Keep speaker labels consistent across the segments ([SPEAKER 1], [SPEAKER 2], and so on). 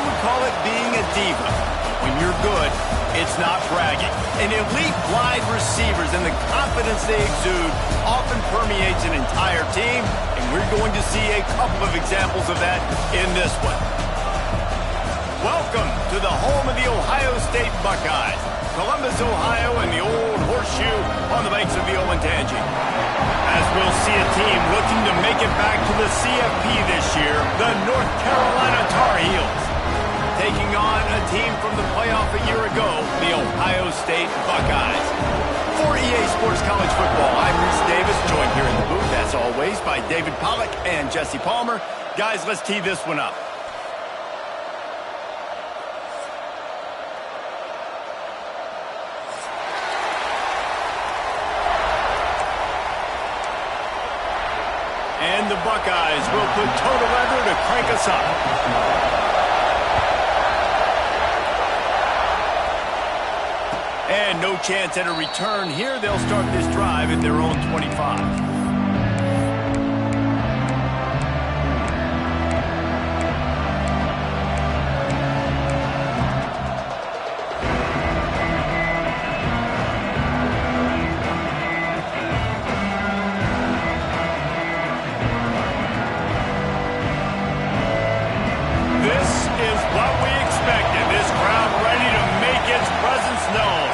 [SPEAKER 1] would call it being a diva. When you're good, it's not bragging. And elite wide receivers and the confidence they exude often permeates an entire team, and we're going to see a couple of examples of that in this one. Welcome to the home of the Ohio State Buckeyes, Columbus, Ohio, and the old horseshoe on the banks of the Olentangy. As we'll see a team looking to make it back to the CFP this year, the North Carolina Tar Heels, taking on a team from the playoff a year ago, the Ohio State Buckeyes. For EA Sports College Football, I'm Reese Davis, joined here in the booth, as always, by David Pollack and Jesse Palmer. Guys, let's tee this one up. And the Buckeyes will put toe to leather to crank us up. And no chance at a return here. They'll start this drive at their own 25. This is what we expected. This crowd ready to make its presence known.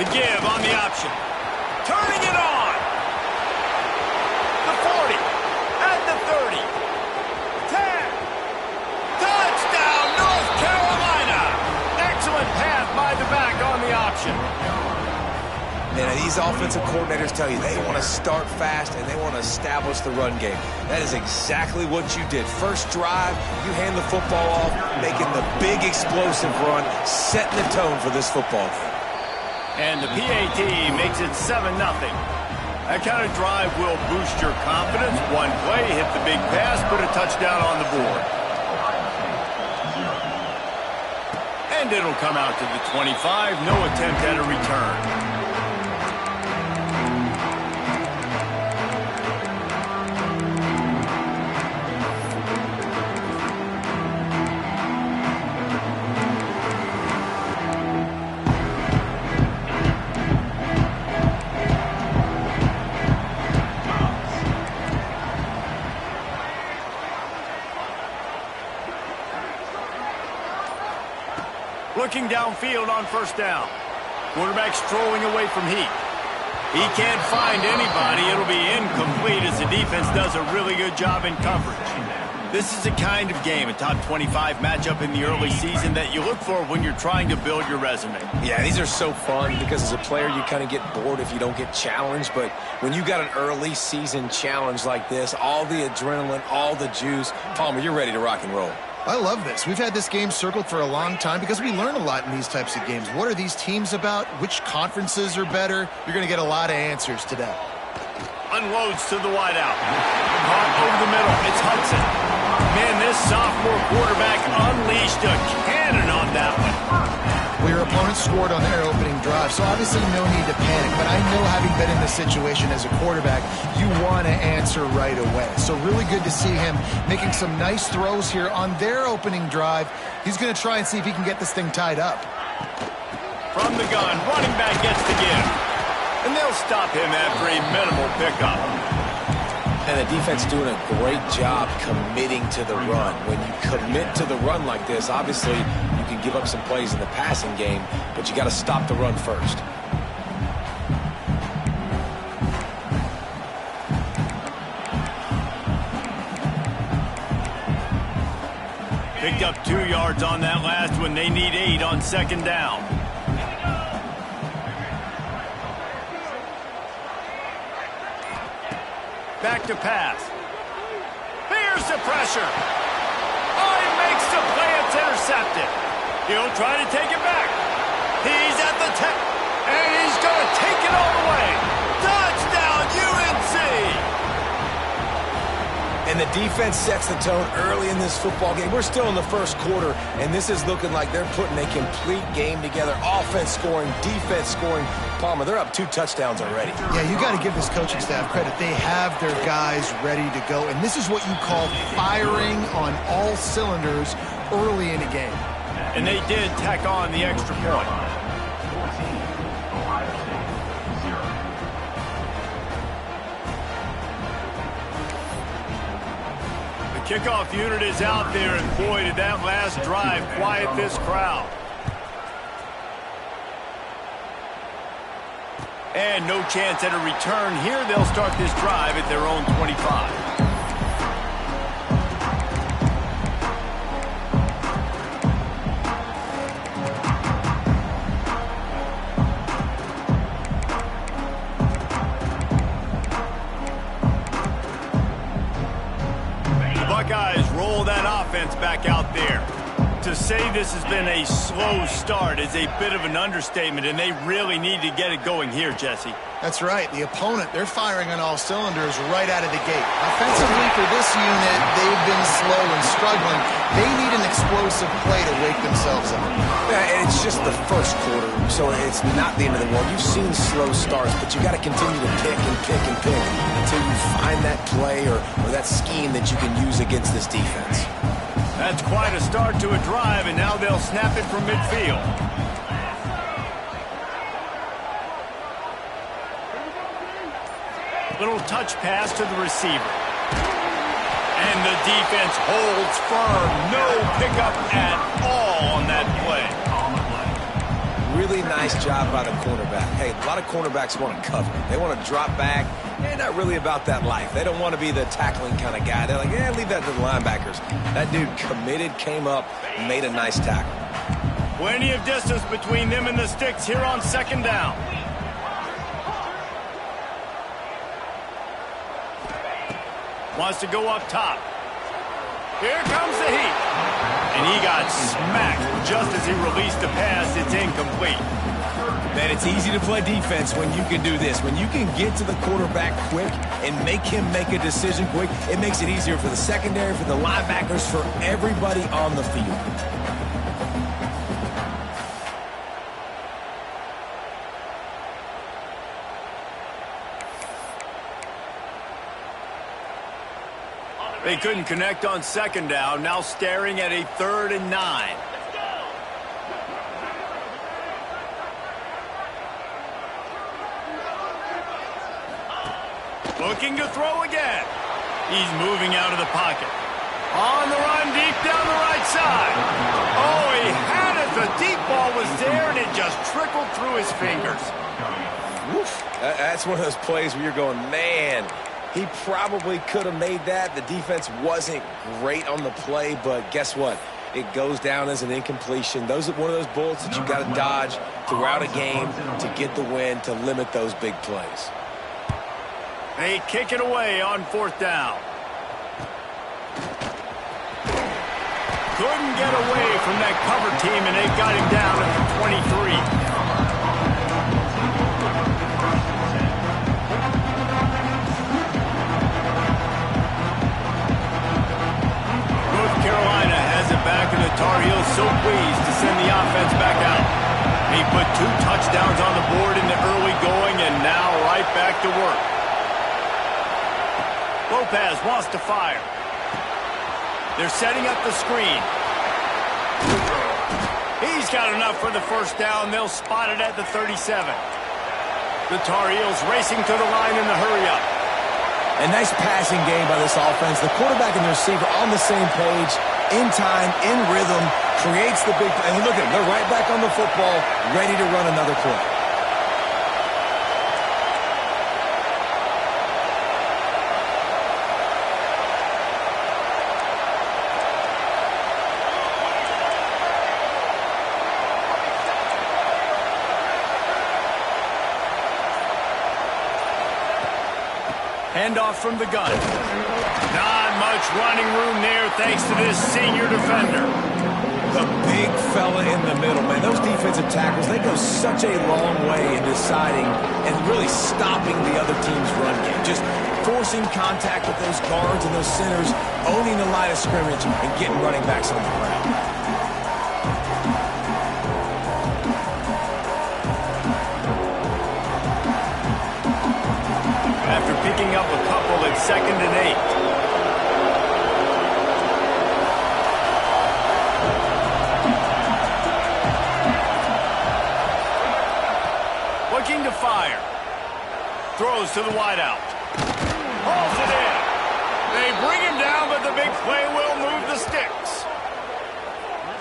[SPEAKER 1] The give on the option. Turning it on. The 40. At the 30. 10. Touchdown, North Carolina. Excellent pass by the back on the option.
[SPEAKER 2] And these offensive coordinators tell you they want to start fast and they want to establish the run game. That is exactly what you did. First drive, you hand the football off, making the big explosive run, setting the tone for this football game.
[SPEAKER 1] And the PAT makes it 7-0. That kind of drive will boost your confidence. One play, hit the big pass, put a touchdown on the board. And it'll come out to the 25. No attempt at a return. Looking downfield on first down. Quarterback strolling away from heat. He can't find anybody. It'll be incomplete as the defense does a really good job in coverage. This is the kind of game, a top 25 matchup in the early season, that you look for when you're trying to build your resume.
[SPEAKER 2] Yeah, these are so fun because as a player you kind of get bored if you don't get challenged. But when you got an early season challenge like this, all the adrenaline, all the juice, Palmer, you're ready to rock and roll.
[SPEAKER 3] I love this. We've had this game circled for a long time because we learn a lot in these types of games. What are these teams about? Which conferences are better? You're going to get a lot of answers today.
[SPEAKER 1] Unloads to the wideout. Caught over the middle. It's Hudson. Man, this sophomore quarterback unleashed a cannon on that one.
[SPEAKER 3] Well, your opponent scored on their opening drive, so obviously no need to panic. But I know, having been in this situation as a quarterback, you want to answer right away. So really good to see him making some nice throws here on their opening drive. He's going to try and see if he can get this thing tied up.
[SPEAKER 1] From the gun, running back gets the give. And they'll stop him after a minimal pickup.
[SPEAKER 2] And the defense doing a great job committing to the run. When you commit to the run like this, obviously you can give up some plays in the passing game, but you got to stop the run first.
[SPEAKER 1] Picked up 2 yards on that last one. They need 8 on second down. Back to pass. Here's the pressure. Oh, he makes the play. It's intercepted. He'll try to take it back. He's at the 10. And he's going to take it all the way. Touchdown, UNC!
[SPEAKER 2] And the defense sets the tone early in this football game. We're still in the first quarter, and this is looking like they're putting a complete game together. Offense scoring, defense scoring. Palmer, they're up 2 touchdowns already.
[SPEAKER 3] Yeah, you got to give this coaching staff credit. They have their guys ready to go, and this is what you call firing on all cylinders early in a game.
[SPEAKER 1] And they did tack on the extra point. The kickoff unit is out there, and boy, did that last drive quiet this crowd. And no chance at a return here. They'll start this drive at their own 25. Buckeyes roll that offense back out there. To say this has been a slow start is a bit of an understatement, and they really need to get it going here, Jesse.
[SPEAKER 3] That's right. The opponent, they're firing on all cylinders right out of the gate. Offensively, for this unit, they've been slow and struggling. They need an explosive play to wake themselves up.
[SPEAKER 2] Yeah, and it's just the first quarter, so it's not the end of the world. You've seen slow starts, but you got to continue to pick and pick and pick until you find that play or that scheme that you can use against this defense.
[SPEAKER 1] That's quite a start to a drive, and now they'll snap it from midfield. Little touch pass to the receiver. And the defense holds firm. No pickup at all on that play.
[SPEAKER 2] Really nice job by the cornerback. Hey, a lot of cornerbacks want to cover. They want to drop back. They're not really about that life. They don't want to be the tackling kind of guy. They're like, yeah, leave that to the linebackers. That dude committed, came up, made a nice tackle.
[SPEAKER 1] Plenty of distance between them and the sticks here on second down. Wants to go up top. Here comes the heat. And he got smacked just as he released the pass. It's incomplete.
[SPEAKER 2] Man, it's easy to play defense when you can do this. When you can get to the quarterback quick and make him make a decision quick, it makes it easier for the secondary, for the linebackers, for everybody on the field.
[SPEAKER 1] They couldn't connect on second down. Now staring at a 3rd and 9. Looking to throw again. He's moving out of the pocket. On the run, deep down the right side. Oh, he had it. The deep ball was there, and it just trickled through his fingers.
[SPEAKER 2] Woof. That's one of those plays where you're going, man, he probably could have made that. The defense wasn't great on the play, but guess what? It goes down as an incompletion. Those are one of those bullets that you got to dodge throughout a game to get the win, to limit those big plays.
[SPEAKER 1] They kick it away on 4th down. Couldn't get away from that cover team, and they got him down at the 23. North Carolina has it back, and the Tar Heels so pleased to send the offense back out. He put 2 touchdowns on the board in the early going, and now right back to work. Lopez wants to fire. They're setting up the screen. He's got enough for the first down. They'll spot it at the 37. The Tar Heels racing to the line in the hurry-up.
[SPEAKER 2] A nice passing game by this offense. The quarterback and the receiver on the same page, in time, in rhythm, creates the big play. And look at them. They're right back on the football, ready to run another play.
[SPEAKER 1] Handoff from the gun. Not much running room there thanks to this senior defender.
[SPEAKER 2] The big fella in the middle, man. Those defensive tackles, they go such a long way in deciding and really stopping the other team's run game. Just forcing contact with those guards and those centers, owning the line of scrimmage, and getting running backs on the ground.
[SPEAKER 1] After picking up a couple, it's 2nd and 8. Looking to fire. Throws to the wideout. Hauls it in. They bring him down, but the big play will move the sticks.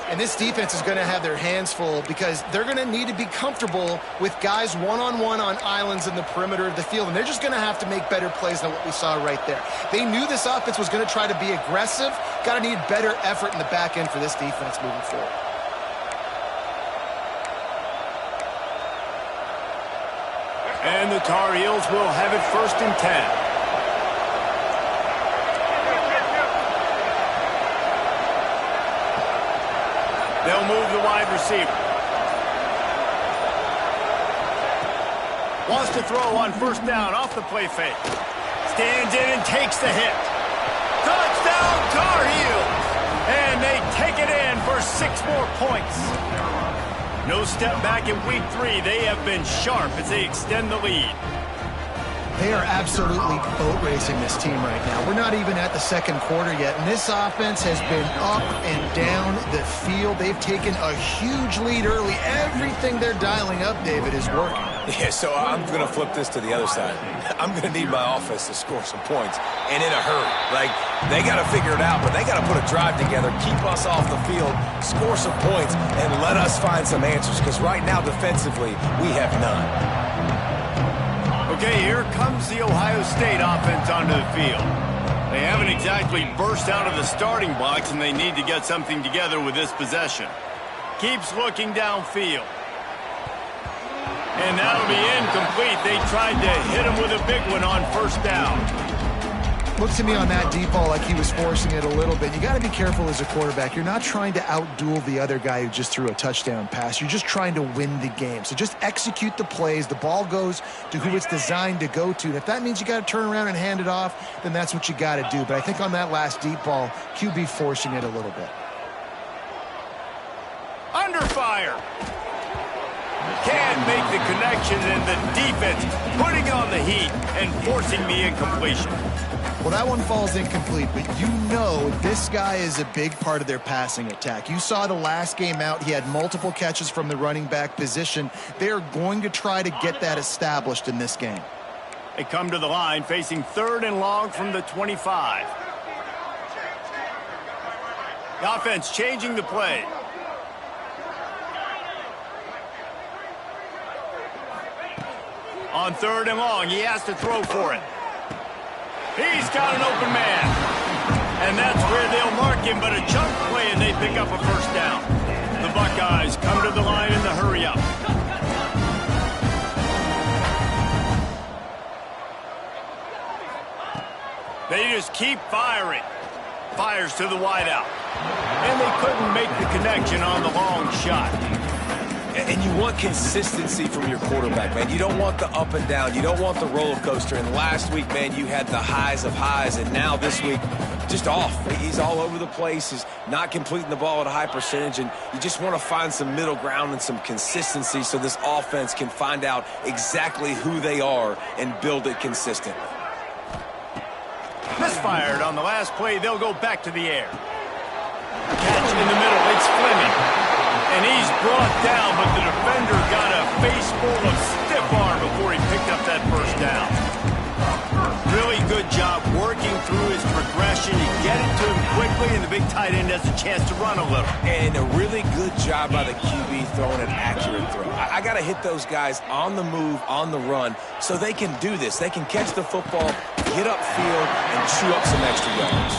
[SPEAKER 3] And this defense is going to have their hands full because they're going to need to be comfortable with guys one-on-one on islands in the perimeter of the field. And they're just going to have to make better plays than what we saw right there. They knew this offense was going to try to be aggressive. Got to need better effort in the back end for this defense moving forward.
[SPEAKER 1] And the Tar Heels will have it 1st and 10. They'll move the wide receiver. Wants to throw on 1st down off the play fake. Stands in and takes the hit. Touchdown Tar Heels! And they take it in for 6 more points. No step back in week 3. They have been sharp as they extend the lead.
[SPEAKER 3] They are absolutely boat racing this team right now. We're not even at the 2nd quarter yet, and this offense has been up and down the field. They've taken a huge lead early. Everything they're dialing up, David, is working.
[SPEAKER 2] Yeah, so I'm going to flip this to the other side. I'm going to need my offense to score some points, and in a hurry. Like, they got to figure it out, but they got to put a drive together, keep us off the field, score some points, and let us find some answers, because right now, defensively, we have none.
[SPEAKER 1] Okay, here comes the Ohio State offense onto the field. They haven't exactly burst out of the starting blocks, and they need to get something together with this possession. Keeps looking downfield. And that'll be incomplete. They tried to hit him with a big one on 1st down.
[SPEAKER 3] Looked to me on that deep ball like he was forcing it a little bit. You got to be careful as a quarterback. You're not trying to outduel the other guy who just threw a touchdown pass. You're just trying to win the game. So just execute the plays. The ball goes to who it's designed to go to. And if that means you got to turn around and hand it off, then that's what you got to do. But I think on that last deep ball, QB forcing it a little bit.
[SPEAKER 1] Under fire. Can't make the connection, and the defense putting on the heat and forcing the incompletion.
[SPEAKER 3] Well, that one falls incomplete, but you know this guy is a big part of their passing attack. You saw the last game out. He had multiple catches from the running back position. They're going to try to get that established in this game.
[SPEAKER 1] They come to the line facing 3rd and long from the 25. The offense changing the play. On 3rd and long, he has to throw for it. He's got an open man. And that's where they'll mark him, but a chunk play and they pick up a 1st down. The Buckeyes come to the line in the hurry up. They just keep firing. Fires to the wideout. And they couldn't make the connection on the long shot.
[SPEAKER 2] And you want consistency from your quarterback, man. You don't want the up and down. You don't want the roller coaster. And last week, man, you had the highs of highs. And now this week, just off. He's all over the place. He's not completing the ball at a high percentage. And you just want to find some middle ground and some consistency so this offense can find out exactly who they are and build it consistently.
[SPEAKER 1] Misfired on the last play. They'll go back to the air. Catch in the middle. It's Fleming. And he's brought down, but the defender got a face full of stiff arm before he picked up that 1st down. Really good job working through his progression. You get it to him quickly, and the big tight end has a chance to run a little.
[SPEAKER 2] And a really good job by the QB throwing an accurate throw. I got to hit those guys on the move, on the run, so they can do this. They can catch the football, get upfield, and chew up some extra yards.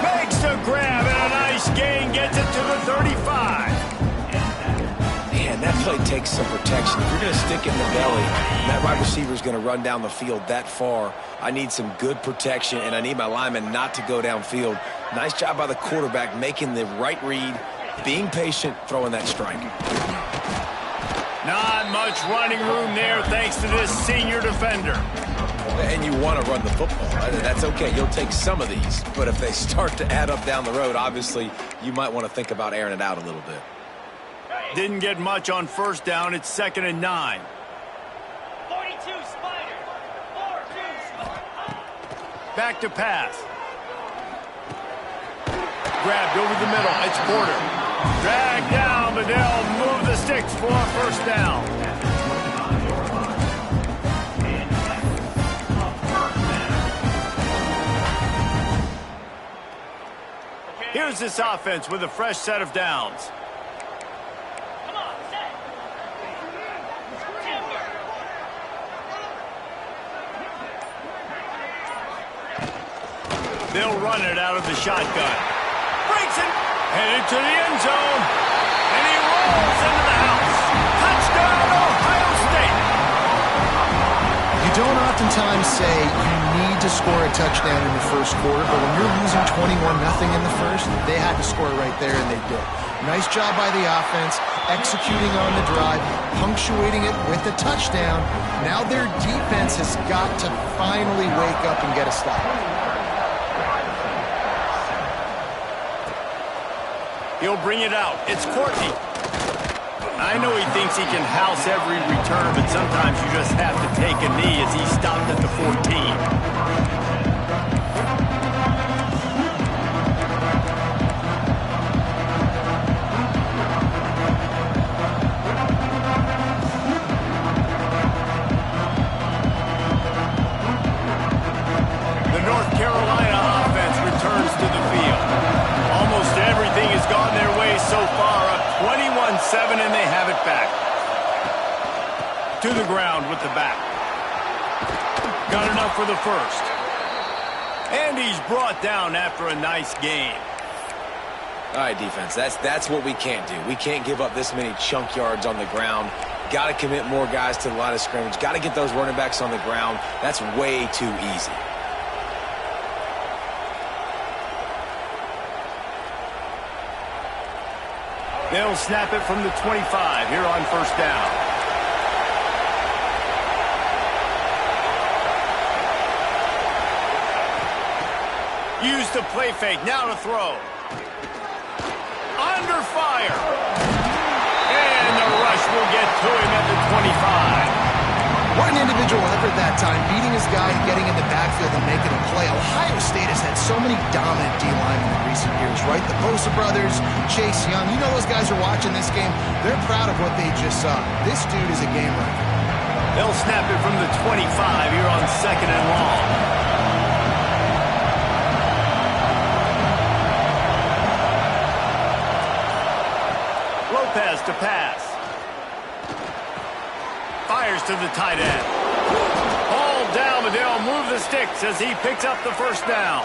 [SPEAKER 1] Makes the grab, and a nice gain gets it to the 35.
[SPEAKER 2] Man, that play takes some protection. If you're going to stick it in the belly, that wide receiver is going to run down the field that far. I need some good protection, and I need my lineman not to go downfield. Nice job by the quarterback making the right read, being patient, throwing that strike.
[SPEAKER 1] Not much running room there thanks to this senior defender.
[SPEAKER 2] And you want to run the football. That's okay. You'll take some of these. But if they start to add up down the road, obviously, you might want to think about airing it out a little bit.
[SPEAKER 1] Didn't get much on first down. It's 2nd and 9.
[SPEAKER 4] 42 Spider. 4-2 Spider.
[SPEAKER 1] Back to pass. Grabbed over the middle. It's Porter. Dragged down, but they'll move the sticks for a first down. Here's this offense with a fresh set of downs.
[SPEAKER 4] Come on, set. Timber.
[SPEAKER 1] They'll run it out of the shotgun. Breaks it. Headed to the end zone. And he rolls into the house. Touchdown, Ohio State.
[SPEAKER 3] You don't oftentimes say you need to score a touchdown in the first quarter, but when you're losing 21-0 in the first, they had to score right there, and they did. Nice job by the offense, executing on the drive, punctuating it with a touchdown. Now their defense has got to finally wake up and get a stop.
[SPEAKER 1] He'll bring it out. It's Courtney. I know he thinks he can house every return, but sometimes you just have to take a knee as he stopped at the 14. The North Carolina offense returns to the field. Almost everything has gone their way so far, up 21-7, and they have it back. To the ground with the back. Got enough for the first. And he's brought down after a nice gain.
[SPEAKER 2] All right, defense, that's what we can't do. We can't give up this many chunk yards on the ground. Got to commit more guys to the line of scrimmage. Got to get those running backs on the ground. That's way too easy.
[SPEAKER 1] They'll snap it from the 25 here on first down. Use the play fake. Now to throw. Under fire. And the rush will get to him at the 25.
[SPEAKER 3] What an individual effort that time, beating his guy and getting in the backfield and making a play. Ohio State has had so many dominant D-linemen in recent years, right? The Bosa brothers, Chase Young. You know those guys are watching this game. They're proud of what they just saw. This dude is a game wrecker.
[SPEAKER 1] They'll snap it from the 25 here on 2nd and long. Lopez to pass. Fires to the tight end. Ball down, but they'll move the sticks as he picks up the first down.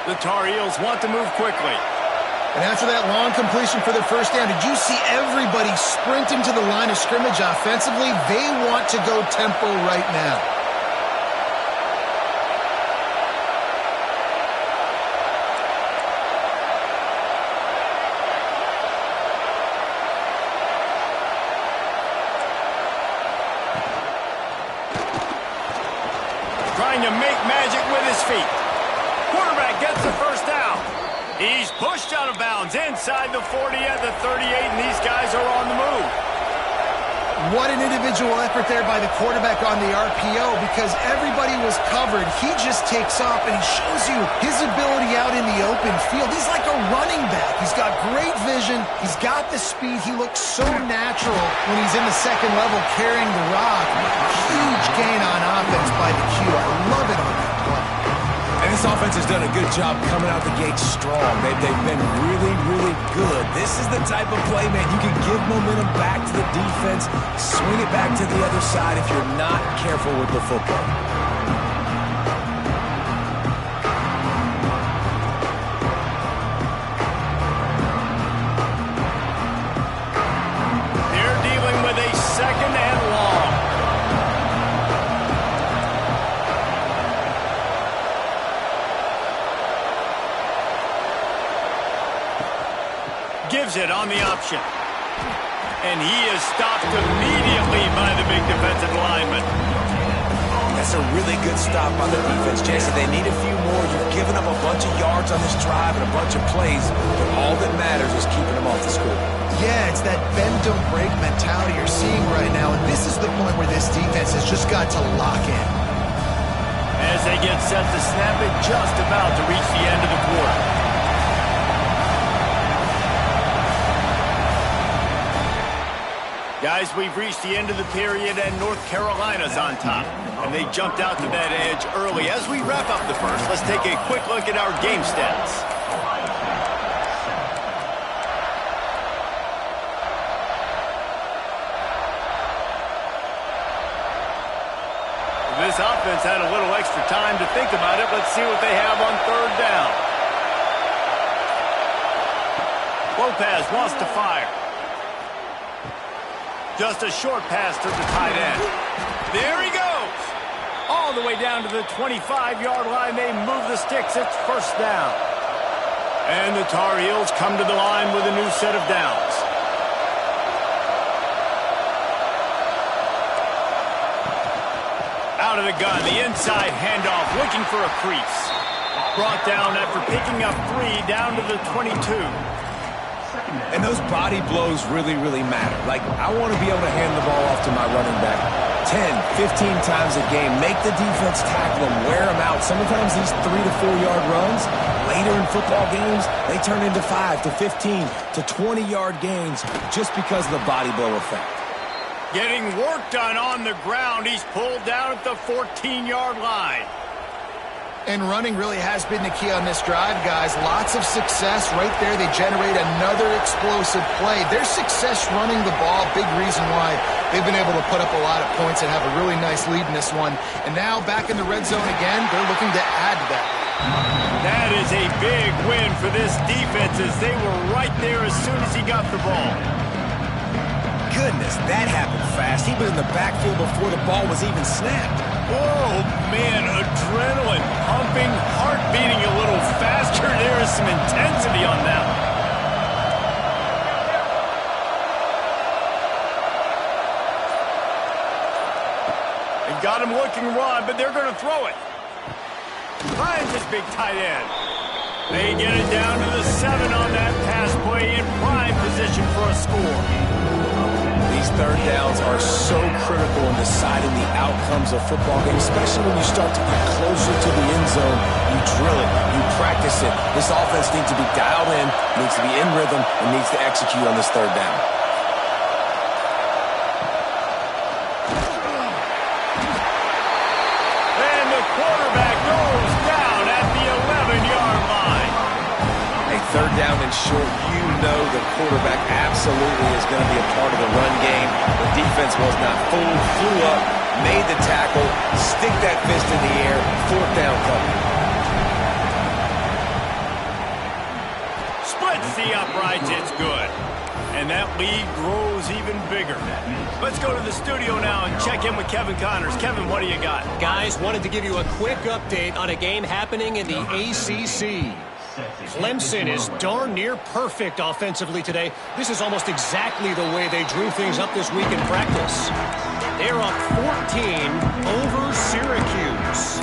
[SPEAKER 1] The Tar Heels want to move quickly.
[SPEAKER 3] And after that long completion for the first down, did you see everybody sprinting to the line of scrimmage offensively? They want to go tempo right now.
[SPEAKER 1] Trying to make magic with his feet. Quarterback gets the first down. He's pushed out of bounds inside the 40 at the 38, and these guys are on the move.
[SPEAKER 3] What an individual effort there by the quarterback on the RPO, because everybody was covered. He just takes off, and he shows you his ability out in the open field. He's like a running back. He's got great vision. He's got the speed. He looks so natural when he's in the second level carrying the rock. Huge gain on offense by the Q. I love it on that play.
[SPEAKER 2] And this offense has done a good job coming out the gate strong. They've been really, really good. This is the type of play, man, you can give momentum back to the defense, swing it back to the other side if you're not careful with the football.
[SPEAKER 1] They're dealing with a 2nd and long. Gives it on the option. And he is stopped immediately by the big defensive lineman.
[SPEAKER 2] That's a really good stop on the defense, Jason. They need a few more. You've given up a bunch of yards on this drive and a bunch of plays, but all that matters is keeping them off the score.
[SPEAKER 3] Yeah, it's that bend, don't break mentality you're seeing right now, and this is the point where this defense has just got to lock in.
[SPEAKER 1] As they get set to snap it, just about to reach the end of the quarter. Guys, we've reached the end of the period, and North Carolina's on top. And they jumped out to that edge early. As we wrap up the first, let's take a quick look at our game stats. This offense had a little extra time to think about it. Let's see what they have on third down. Lopez wants to fire. Just a short pass to the tight end. There he goes. All the way down to the 25-yard line. They move the sticks. It's first down. And the Tar Heels come to the line with a new set of downs. Out of the gun, the inside handoff, looking for a crease. Brought down after picking up 3 down to the 22.
[SPEAKER 2] And those body blows really, really matter. Like, I want to be able to hand the ball off to my running back 10, 15 times a game. Make the defense tackle them, wear them out. Sometimes these 3 to 4 yard runs, later in football games, they turn into 5 to 15 to 20 yard gains just because of the body blow effect.
[SPEAKER 1] Getting work done on the ground. He's pulled down at the 14-yard line.
[SPEAKER 3] And running really has been the key on this drive, guys. Lots of success right there. They generate another explosive play. Their success running the ball, big reason why they've been able to put up a lot of points and have a really nice lead in this one. And now back in the red zone again, they're looking to add to that.
[SPEAKER 1] That is a big win for this defense as they were right there as soon as he got the ball.
[SPEAKER 2] Goodness, that happened fast. He was in the backfield before the ball was even snapped.
[SPEAKER 1] Oh, man, adrenaline pumping, heart beating a little faster. There is some intensity on that one. They've got him looking run, but they're going to throw it. Finds his big tight end. They get it down to the 7 on that pass play in prime position for a score.
[SPEAKER 2] These third downs are so critical in deciding the outcomes of football games, especially when you start to get closer to the end zone. You drill it, you practice it. This offense needs to be dialed in, needs to be in rhythm, and needs to execute on this third down.
[SPEAKER 1] And the quarterback goes down at the 11-yard line.
[SPEAKER 2] A third down and short, you know the quarterback absolutely is going to be a part of the run game. The defense was not fooled, flew up, made the tackle, stick that fist in the air, fourth down cover.
[SPEAKER 1] Splits the uprights, it's good. And that lead grows even bigger. Let's go to the studio now and check in with Kevin Connors. Kevin, what do you got?
[SPEAKER 5] Guys, wanted to give you a quick update on a game happening in the ACC. Clemson is darn near perfect offensively today. This is almost exactly the way they drew things up this week in practice. They're up 14 over Syracuse.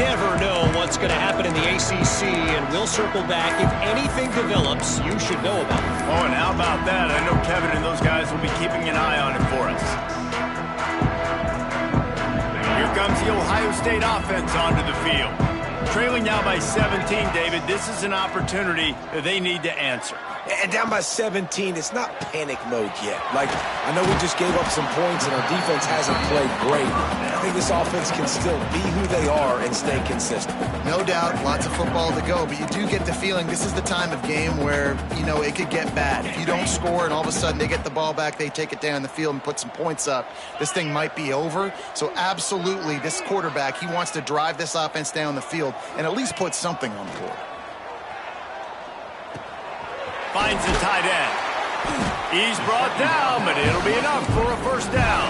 [SPEAKER 5] Never know what's going to happen in the ACC, and we'll circle back. If anything develops, you should know about it.
[SPEAKER 1] Oh, and how about that? I know Kevin and those guys will be keeping an eye on it for us. Here comes the Ohio State offense onto the field. Trailing now by 17, David. This is an opportunity that they need to answer.
[SPEAKER 2] And down by 17, it's not panic mode yet. Like, I know we just gave up some points and our defense hasn't played great. I think this offense can still be who they are and stay consistent.
[SPEAKER 3] No doubt, lots of football to go, but you do get the feeling this is the time of game where, you know, it could get bad. If you don't score and all of a sudden they get the ball back, they take it down the field and put some points up, this thing might be over. So absolutely, this quarterback, he wants to drive this offense down the field and at least put something on the board.
[SPEAKER 1] Finds the tight end. He's brought down, but it'll be enough for a first down.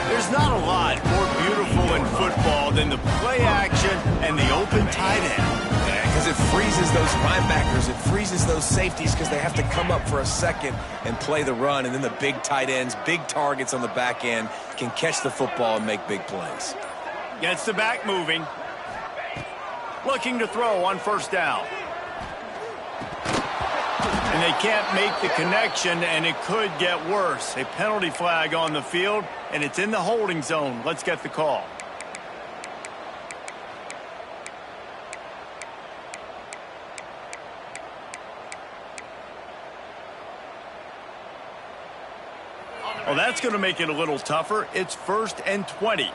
[SPEAKER 1] There's not a lot more beautiful in football than the play action and the open tight end.
[SPEAKER 2] Because because it freezes those linebackers. It freezes those safeties because they have to come up for a second and play the run. And then the big tight ends, big targets on the back end can catch the football and make big plays.
[SPEAKER 1] Gets the back moving. Looking to throw on first down. And they can't make the connection, and it could get worse. A penalty flag on the field, and it's in the holding zone. Let's get the call. Well, that's going to make it a little tougher. It's 1st and 20.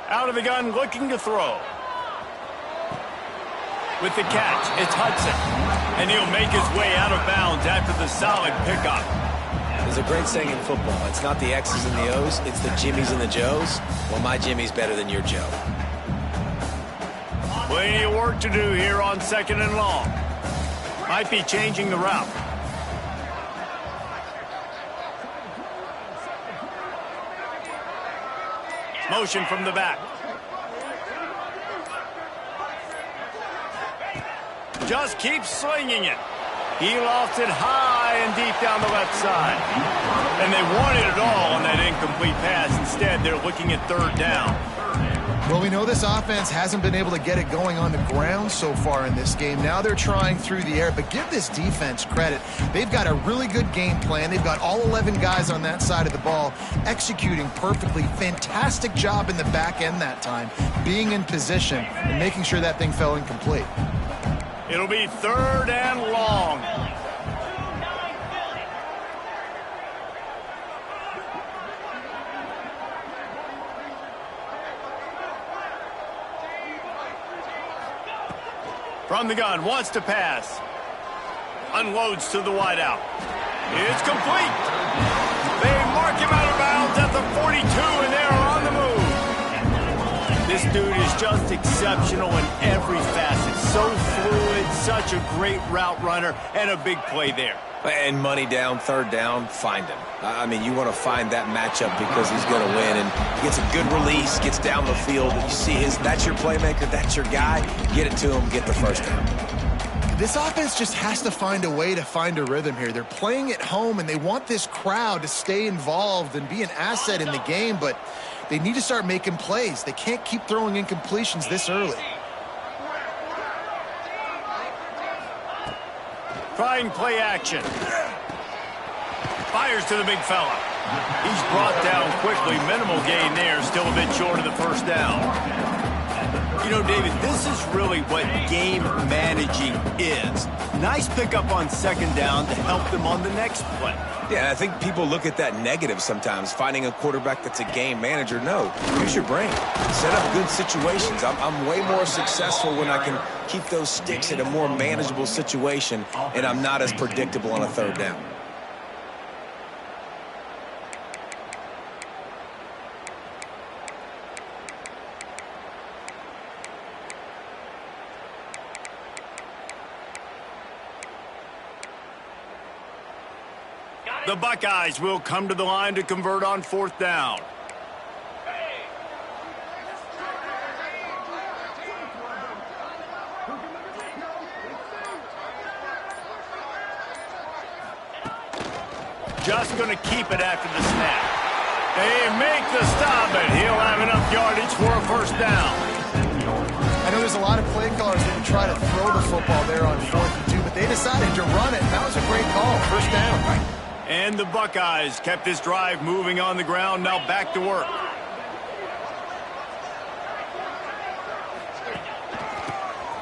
[SPEAKER 1] Out of the gun, looking to throw. With the catch, it's Hudson. And he'll make his way out of bounds after the solid pickup.
[SPEAKER 2] There's a great saying in football. It's not the X's and the O's, it's the Jimmies and the Joes. Well, my Jimmy's better than your Joe.
[SPEAKER 1] Plenty of work to do here on 2nd and long. Might be changing the route. Motion from the back. Just keeps slinging it. He lost it high and deep down the left side. And they wanted it all on that incomplete pass. Instead, they're looking at 3rd down.
[SPEAKER 3] Well, we know this offense hasn't been able to get it going on the ground so far in this game. Now they're trying through the air, but give this defense credit. They've got a really good game plan. They've got all 11 guys on that side of the ball executing perfectly. Fantastic job in the back end that time, being in position and making sure that thing fell incomplete.
[SPEAKER 1] It'll be 3rd and long. From the gun, wants to pass. Unloads to the wideout. It's complete. They mark him out of bounds at the 42, and they are on the move. This dude is just exceptional in every facet. So fluid, such a great route runner, and a big play there.
[SPEAKER 2] And money down, 3rd down, find him. I mean, you want to find that matchup because he's going to win. And he gets a good release, gets down the field. You see that's your playmaker, that's your guy. Get it to him, get the 1st down.
[SPEAKER 3] This offense just has to find a way to find a rhythm here. They're playing at home, and they want this crowd to stay involved and be an asset in the game, but they need to start making plays. They can't keep throwing incompletions this early.
[SPEAKER 1] Trying play action. Fires to the big fella. He's brought down quickly. Minimal gain there. Still a bit short of the 1st down. You know, David, this is really what game managing is. Nice pickup on 2nd down to help them on the next play.
[SPEAKER 2] Yeah, I think people look at that negative sometimes, finding a quarterback that's a game manager. No, use your brain. Set up good situations. I'm way more successful when I can keep those sticks in a more manageable situation, and I'm not as predictable on a 3rd down.
[SPEAKER 1] The Buckeyes will come to the line to convert on 4th down. Just going to keep it after the snap. They make the stop, but he'll have enough yardage for a 1st down.
[SPEAKER 3] I know there's a lot of play callers that would try to throw the football there on 4th and 2, but they decided to run it. That was a great call. 1st down.
[SPEAKER 1] And the Buckeyes kept this drive moving on the ground. Now back to work.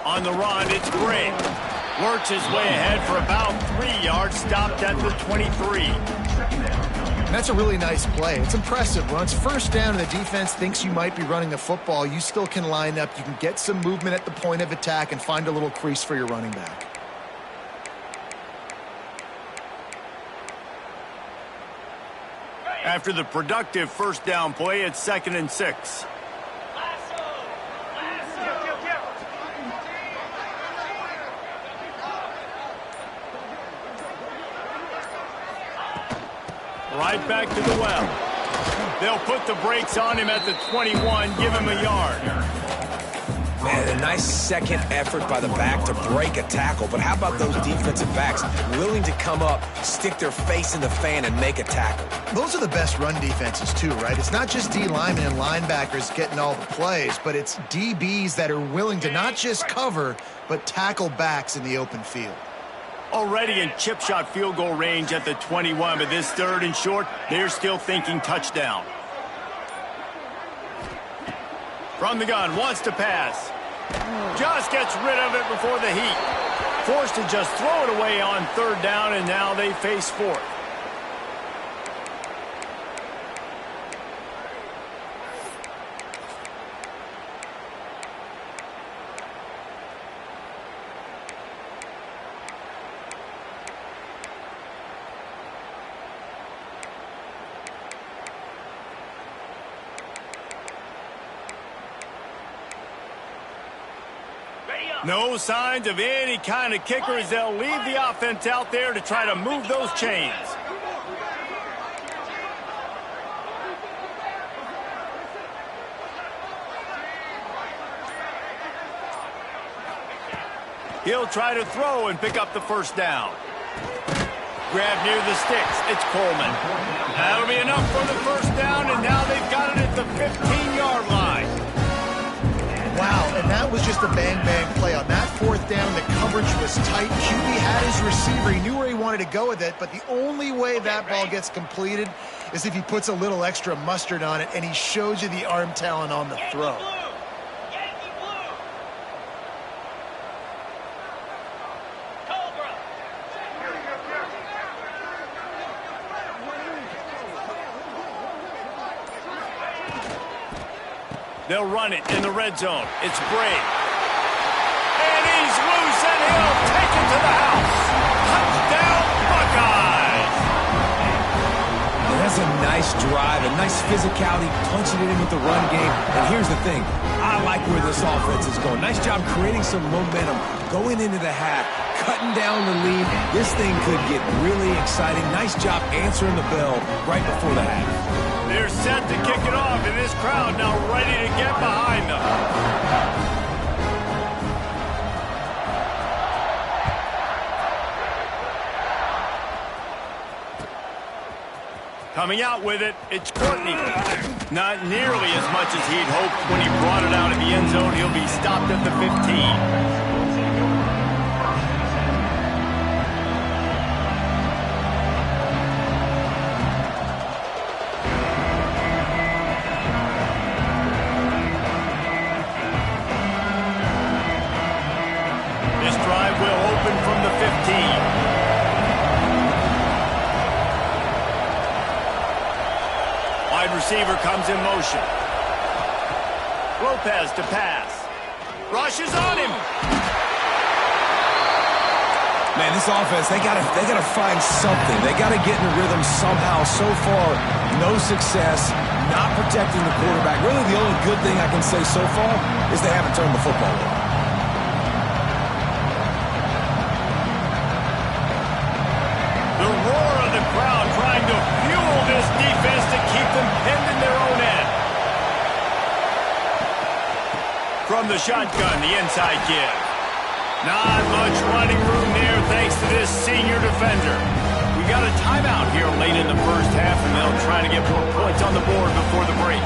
[SPEAKER 1] On the run, it's Gray. Works his way ahead for about 3 yards. Stopped at the 23.
[SPEAKER 3] And that's a really nice play. It's impressive. Once 1st down and the defense thinks you might be running the football, you still can line up. You can get some movement at the point of attack and find a little crease for your running back.
[SPEAKER 1] After the productive 1st down play, it's 2nd and 6. Right back to the well. They'll put the brakes on him at the 21, give him a yard.
[SPEAKER 2] Man, a nice second effort by the back to break a tackle. But how about those defensive backs willing to come up, stick their face in the fan, and make a tackle?
[SPEAKER 3] Those are the best run defenses too, right? It's not just D linemen and linebackers getting all the plays, but it's DBs that are willing to not just cover, but tackle backs in the open field.
[SPEAKER 1] Already in chip shot field goal range at the 21, but this 3rd and short, they're still thinking touchdown. From the gun, wants to pass. Just gets rid of it before the heat. Forced to just throw it away on 3rd down, and now they face 4th. No signs of any kind of kicker as they'll leave the offense out there to try to move those chains. He'll try to throw and pick up the 1st down. Grab near the sticks. It's Coleman. That'll be enough for the 1st down, and now they've got it at the 15-yard line.
[SPEAKER 3] Wow, and that was just a bang-bang play. On that 4th down, the coverage was tight. QB had his receiver. He knew where he wanted to go with it, but the only way that ball gets completed is if he puts a little extra mustard on it, and he shows you the arm talent on the throw.
[SPEAKER 4] Yankee Blue. Cobra.
[SPEAKER 1] They'll run it in the red zone. It's Bray. And he's loose, and he'll take it to the house. Touchdown, Buckeyes!
[SPEAKER 2] And that's a nice drive, a nice physicality, punching it in with the run game. And here's the thing. I like where this offense is going. Nice job creating some momentum, going into the half, cutting down the lead. This thing could get really exciting. Nice job answering the bell right before the half.
[SPEAKER 1] They're set to kick it off, and this crowd now ready to get behind them. Coming out with it, it's Courtney. Not nearly as much as he'd hoped when he brought it out of the end zone. He'll be stopped at the 15. From the 15. Wide receiver comes in motion. Lopez to pass. Rushes on him.
[SPEAKER 2] Man, this offense, they gotta find something. They gotta get in a rhythm somehow. So far, no success, not protecting the quarterback. Really, the only good thing I can say so far is they haven't turned the football over.
[SPEAKER 1] Trying to fuel this defense to keep them pinned in their own end. From the shotgun, the inside give. Not much running room there thanks to this senior defender. We got a timeout here late in the 1st half, and they'll try to get more points on the board before the break.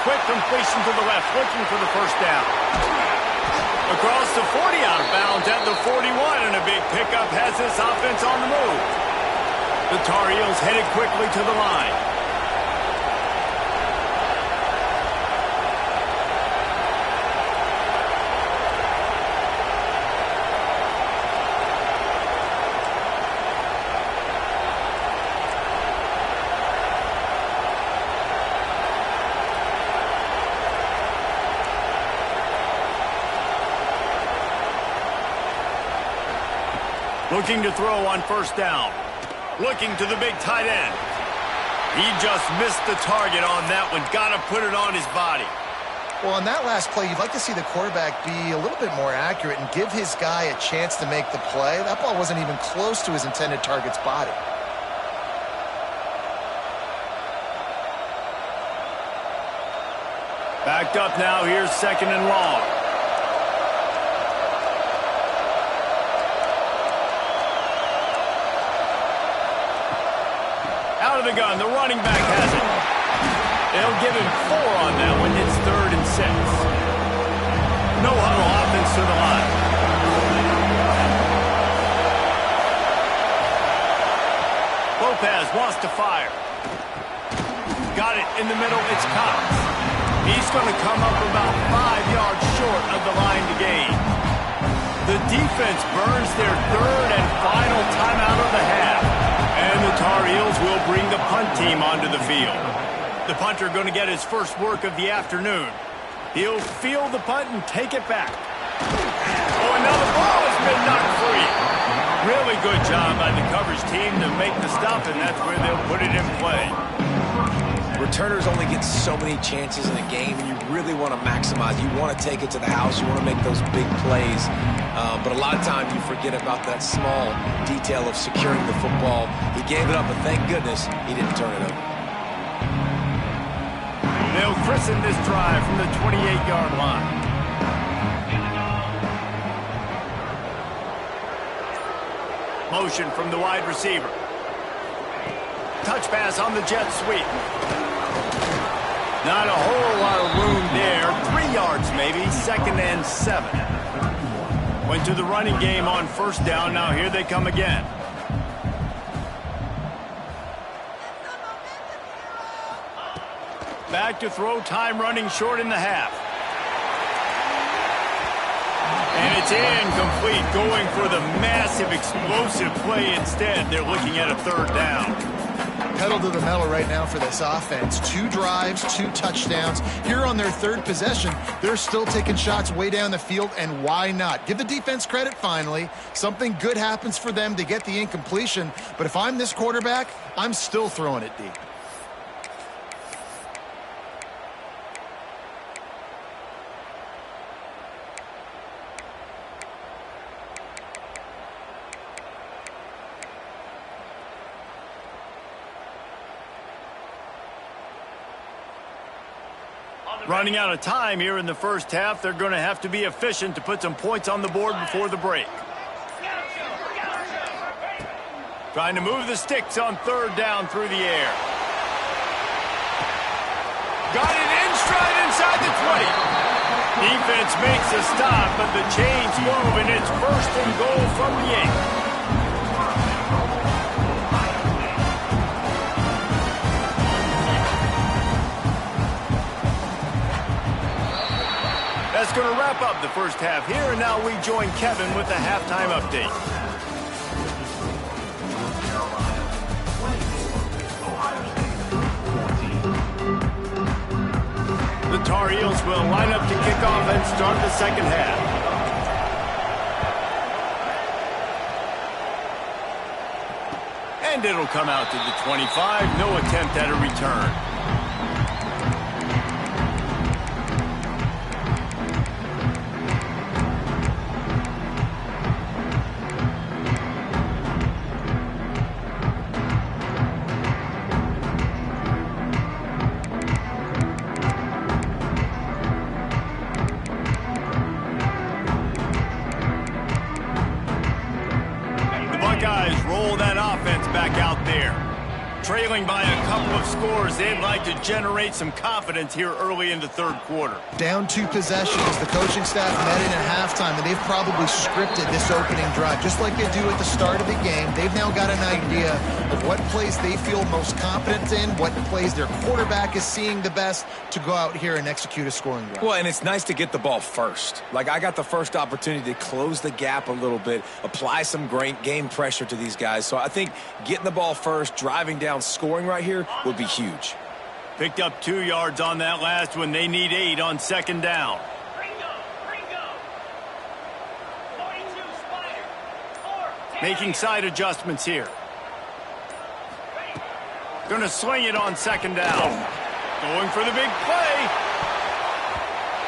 [SPEAKER 1] Quick completion to the left, looking for the 1st down. Across the 40, out of bounds at the 41, and a big pickup has this offense on the move. The Tar Heels headed quickly to the line. Looking to throw on first down. Looking to the big tight end. He just missed the target on that one. Got to put it on his body.
[SPEAKER 3] Well, on that last play, you'd like to see the quarterback be a little bit more accurate and give his guy a chance to make the play. That ball wasn't even close to his intended target's body.
[SPEAKER 1] Backed up now. Here's second and long. Out of the gun. The running back has it. They'll give him 4 on that one. It's 3rd and 6. No huddle offense to the line. Lopez wants to fire. Got it in the middle. It's Cox. He's going to come up about 5 yards short of the line to gain. The defense burns their 3rd and final timeout of the half. And the Tar Heels will bring the punt team onto the field. The punter going to get his first work of the afternoon. He'll field the punt and take it back. Oh, and now the ball has been knocked free. Really good job by the coverage team to make the stop, and that's where they'll put it in play.
[SPEAKER 2] Returners only get so many chances in a game, and you really want to maximize. You want to take it to the house. You want to make those big plays. But a lot of times you forget about that small detail of securing the football. He gave it up, but thank goodness he didn't turn it over.
[SPEAKER 1] They'll christen this drive from the 28-yard line. Motion from the wide receiver. Touch pass on the jet sweep. Not a whole lot of room there. 3 yards maybe. 2nd and 7. Went to the running game on first down. Now here they come again. Back to throw. Time running short in the half. And it's incomplete. Going for the massive explosive play instead. They're looking at a 3rd down.
[SPEAKER 3] Pedal to the metal right now for this offense. 2 drives, 2 touchdowns. Here on their 3rd possession, they're still taking shots way down the field, and why not? Give the defense credit finally. Something good happens for them to get the incompletion, but if I'm this quarterback, I'm still throwing it deep.
[SPEAKER 1] Running out of time here in the first half. They're going to have to be efficient to put some points on the board before the break. Trying to move the sticks on 3rd down through the air. Got it in stride inside the 20. Defense makes a stop, but the chains move, and it's 1st and goal from the 8. That's going to wrap up the first half here, and now we join Kevin with the halftime update. The Tar Heels will line up to kick off and start the second half. And it'll come out to the 25. No attempt at a return. Trailing by a couple of scores, they'd like to generate some confidence here early in the 3rd quarter.
[SPEAKER 3] Down 2 possessions. The coaching staff met in at halftime, and they've probably scripted this opening drive. Just like they do at the start of the game, they've now got an idea of what plays they feel most confident in, what plays their quarterback is seeing the best to go out here and execute a scoring drive.
[SPEAKER 2] Well, and it's nice to get the ball first. Like, I got the first opportunity to close the gap a little bit, apply some great game pressure to these guys. So I think getting the ball first, driving down, scoring right here would be huge.
[SPEAKER 1] Picked up 2 yards on that last one. They need 8 on 2nd down.
[SPEAKER 4] Ringo. 42 Spider. 4, 10.
[SPEAKER 1] Making side adjustments here. Going to swing it on second down. Going for the big play.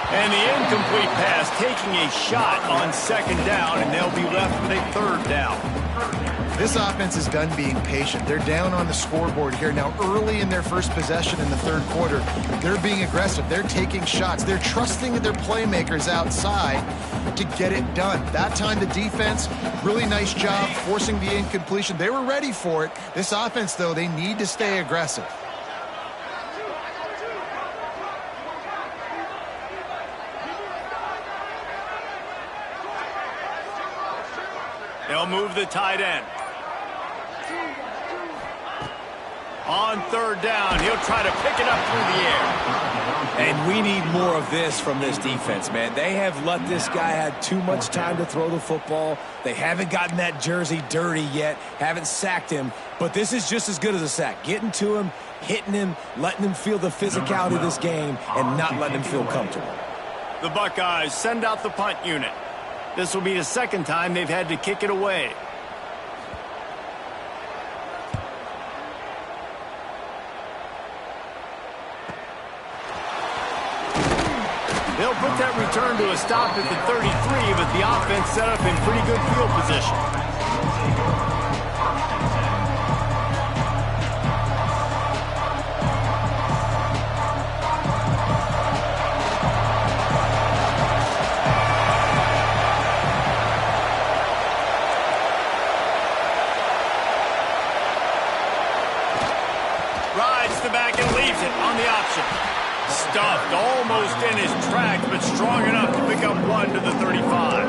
[SPEAKER 1] And the incomplete pass, taking a shot on second down, and they'll be left with a third down.
[SPEAKER 3] This offense is done being patient. They're down on the scoreboard here. Now, early in their first possession in the third quarter, they're being aggressive. They're taking shots. They're trusting their playmakers outside to get it done. That time, the defense, really nice job forcing the incompletion. They were ready for it. This offense, though, they need to stay aggressive.
[SPEAKER 1] They'll move the tight end. On third down, he'll try to pick it up through the air.
[SPEAKER 2] And we need more of this from this defense, man. They have let this guy have too much time to throw the football. They haven't gotten that jersey dirty yet, haven't sacked him. But this is just as good as a sack. Getting to him, hitting him, letting him feel the physicality of this game, and not letting him feel comfortable.
[SPEAKER 1] The Buckeyes send out the punt unit. This will be the second time they've had to kick it away. They'll put that return to a stop at the 33, but the offense set up in pretty good field position. Rides the back and leaves it on the option. Stuffed almost in his tracks, but strong enough to pick up one to the 35.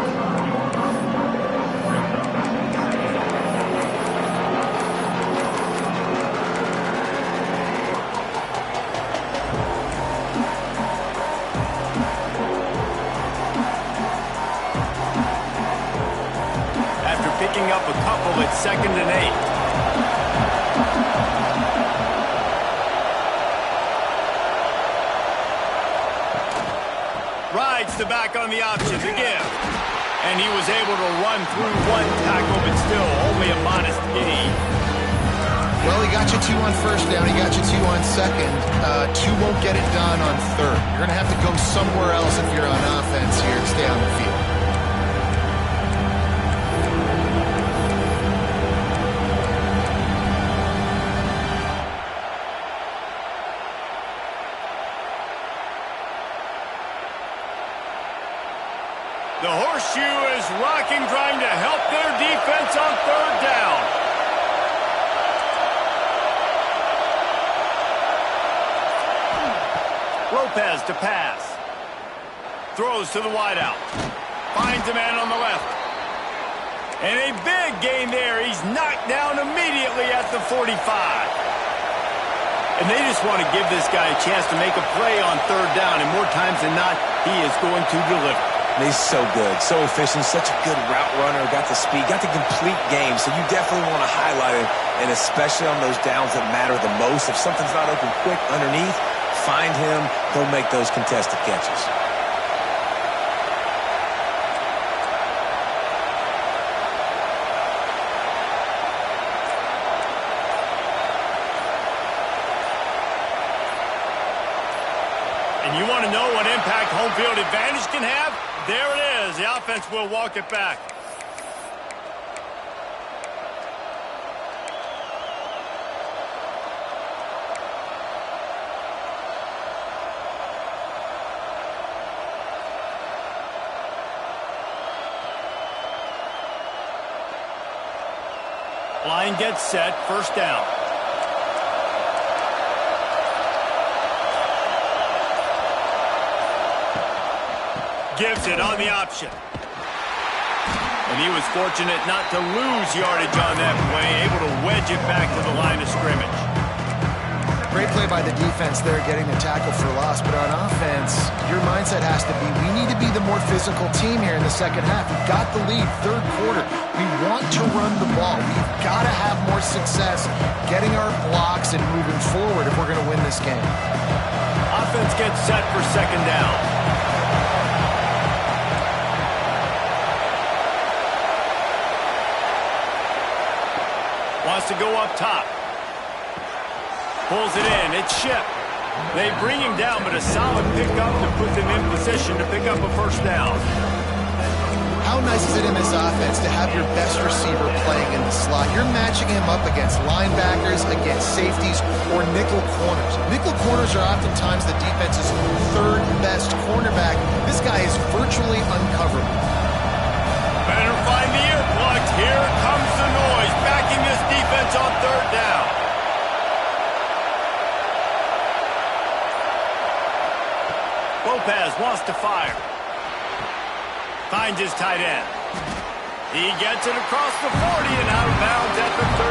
[SPEAKER 1] After picking up a couple at 2nd and 8. Rides the back on the option to give. And he was able to run through one tackle, but still only a modest gain.
[SPEAKER 3] Well, he got you 2 on first down. He got you 2 on second. 2 won't get it done on third. You're going to have to go somewhere else if you're on offense here to stay on the field.
[SPEAKER 1] The horseshoe is rocking, trying to help their defense on third down. Lopez to pass. Throws to the wideout. Finds a man on the left. And a big gain there. He's knocked down immediately at the 45. And they just want to give this guy a chance to make a play on third down. And more times than not, he is going to deliver.
[SPEAKER 2] He's so good, so efficient, such a good route runner, got the speed, got the complete game, so you definitely want to highlight it, and especially on those downs that matter the most. If something's not open quick underneath, find him, he'll make those contested catches.
[SPEAKER 1] And you want to know what impact home field advantage can have? There it is. The offense will walk it back. Line gets set. First down. Gives it on the option. And he was fortunate not to lose yardage on that play, able to wedge it back to the line of scrimmage.
[SPEAKER 3] Great play by the defense there, getting the tackle for loss. But on offense, your mindset has to be, we need to be the more physical team here in the second half. We've got the lead, third quarter. We want to run the ball. We've got to have more success getting our blocks and moving forward if we're going to win this game.
[SPEAKER 1] Offense gets set for second down. Wants to go up top. Pulls it in. It's Shipp. They bring him down, but a solid pickup to put them in position to pick up a first down.
[SPEAKER 3] How nice is it in this offense to have your best receiver playing in the slot? You're matching him up against linebackers, against safeties, or nickel corners. Nickel corners are oftentimes the defense's third best cornerback. This guy is virtually uncoverable.
[SPEAKER 1] Better find the earplugs. Here comes the noise, backing this defense on third down. Lopez wants to fire. Finds his tight end. He gets it across the 40 and out of bounds at the 38.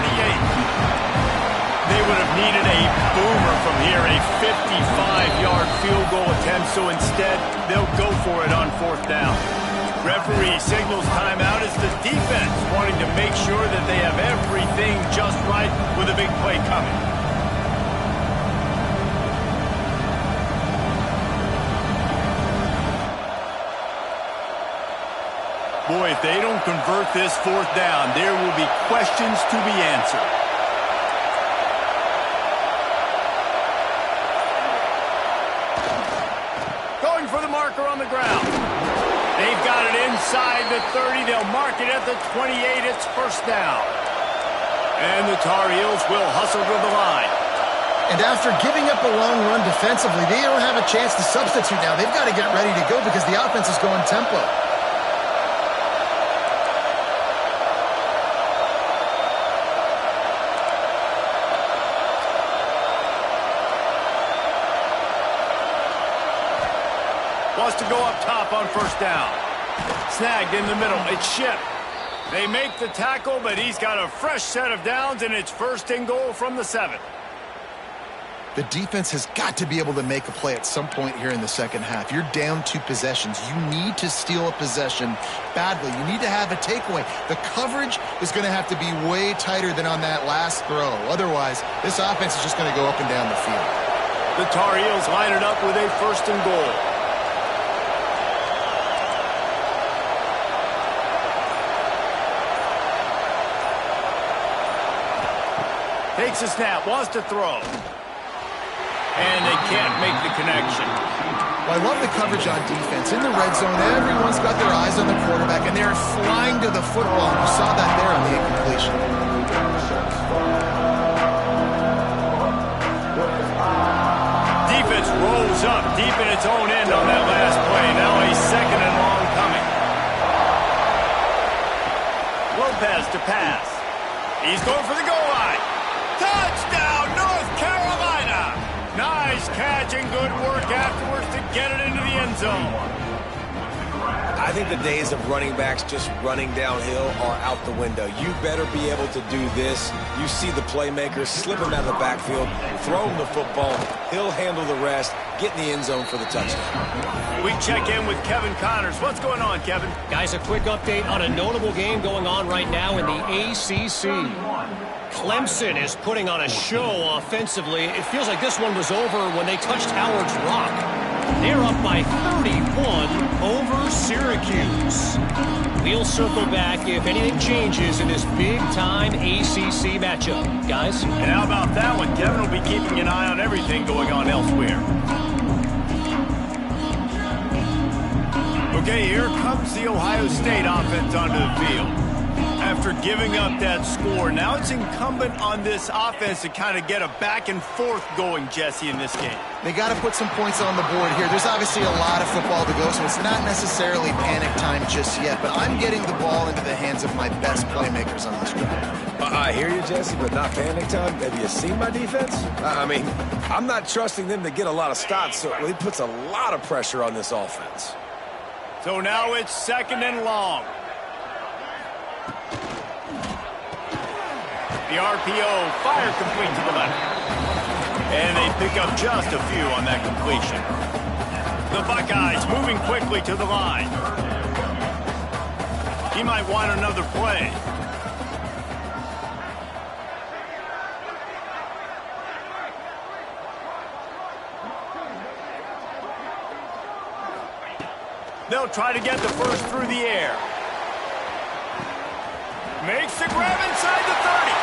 [SPEAKER 1] They would have needed a boomer from here, a 55-yard field goal attempt, so instead they'll go for it on fourth down. Referee signals timeout as the defense wanting to make sure that they have everything just right with a big play coming. Boy, if they don't convert this fourth down, there will be questions to be answered. Going for the marker on the ground. They've got it inside the 30. They'll mark it at the 28. It's first down. And the Tar Heels will hustle to the line.
[SPEAKER 3] And after giving up a long run defensively, they don't have a chance to substitute now. They've got to get ready to go because the offense is going tempo.
[SPEAKER 1] Wants to go up top on first down. Snagged in the middle. It's Shipp. They make the tackle, but he's got a fresh set of downs, and it's first and goal from the 7.
[SPEAKER 3] The defense has got to be able to make a play at some point here in the second half. You're down 2 possessions. You need to steal a possession badly. You need to have a takeaway. The coverage is going to have to be way tighter than on that last throw. Otherwise, this offense is just going to go up and down the field.
[SPEAKER 1] The Tar Heels line it up with a first and goal. Takes a snap, wants to throw. And they can't make the connection.
[SPEAKER 3] Well, I love the coverage on defense. In the red zone, everyone's got their eyes on the quarterback, and they're flying to the football. You saw that there on the incompletion.
[SPEAKER 1] Defense rolls up deep in its own end on that last play. Now a second and long coming. Lopez to pass. He's going for the goal line. Touchdown, North Carolina! Nice catch and good work afterwards to get it into the end zone.
[SPEAKER 2] I think the days of running backs just running downhill are out the window. You better be able to do this. You see the playmaker, slip him out of the backfield, throw him the football, he'll handle the rest, get in the end zone for the touchdown.
[SPEAKER 1] We check in with Kevin Connors. What's going on, Kevin?
[SPEAKER 5] Guys, a quick update on a notable game going on right now in the ACC. Clemson is putting on a show offensively. It feels like this one was over when they touched Howard's Rock. They're up by 31 over Syracuse. We'll circle back if anything changes in this big-time ACC matchup. Guys?
[SPEAKER 1] And how about that one? Kevin will be keeping an eye on everything going on elsewhere. Okay, here comes the Ohio State offense onto the field. After giving up that score, now it's incumbent on this offense to kind of get a back and forth going, Jesse, in this game.
[SPEAKER 3] They got to put some points on the board here. There's obviously a lot of football to go, so it's not necessarily panic time just yet, but I'm getting the ball into the hands of my best playmakers on this drive.
[SPEAKER 2] I hear you, Jesse, but not panic time. Have you seen my defense? I mean, I'm not trusting them to get a lot of stops, so it puts a lot of pressure on this offense.
[SPEAKER 1] So now it's second and long. The RPO, fire complete to the left. And they pick up just a few on that completion. The Buckeyes moving quickly to the line. He might want another play. They'll try to get the first through the air. Makes the grab inside the 30.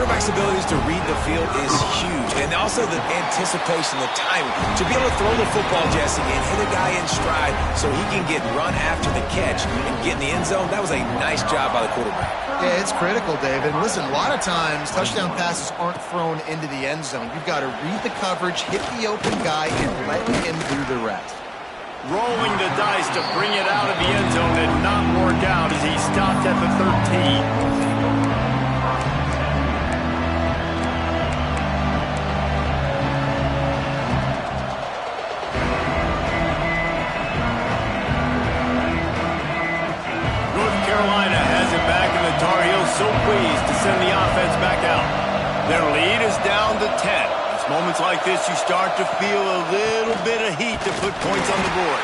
[SPEAKER 2] quarterback's abilities to read the field is huge. And also the anticipation, the timing. To be able to throw the football, Jesse, and hit a guy in stride so he can get run after the catch and get in the end zone, that was a nice job by the quarterback.
[SPEAKER 3] Yeah, it's critical, David. Listen, a lot of times touchdown passes aren't thrown into the end zone. You've got to read the coverage, hit the open guy, and let him do the rest.
[SPEAKER 1] Rolling the dice to bring it out of the end zone did not work out as he stopped at the 13. So pleased to send the offense back out. Their lead is down to 10. It's moments like this you start to feel a little bit of heat to put points on the board.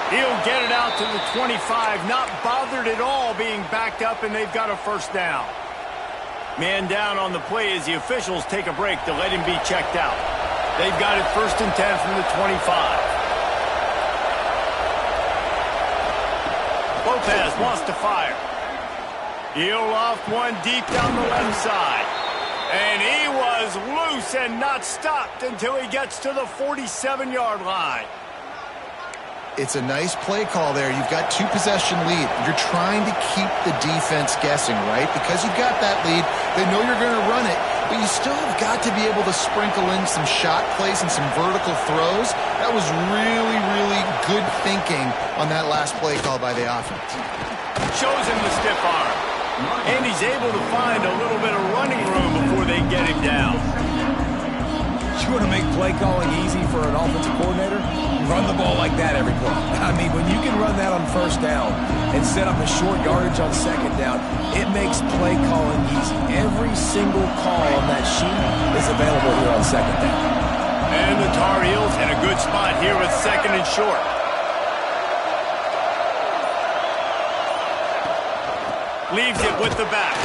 [SPEAKER 1] He'll get it out to the 25, not bothered at all being backed up, and they've got a first down. Man down on the play as the officials take a break to let him be checked out. They've got it 1st and 10 from the 25. Lopez wants to fire. He'll loft one deep down the left side. And he was loose and not stopped until he gets to the 47-yard line.
[SPEAKER 3] It's a nice play call there. You've got 2-possession lead. You're trying to keep the defense guessing, right? Because you've got that lead, they know you're going to run it, but you still have got to be able to sprinkle in some shot plays and some vertical throws. That was really, really good thinking on that last play call by the offense.
[SPEAKER 1] Shows him the stiff arm. And he's able to find a little bit of running room before they get him down.
[SPEAKER 2] You want to make play calling easy for an offensive coordinator? Run the ball like that every play. I mean, when you can run that on first down and set up a short yardage on second down, it makes play calling easy. Every single call on that sheet is available here on second down.
[SPEAKER 1] And the Tar Heels in a good spot here with 2nd and short. Leaves it with the back.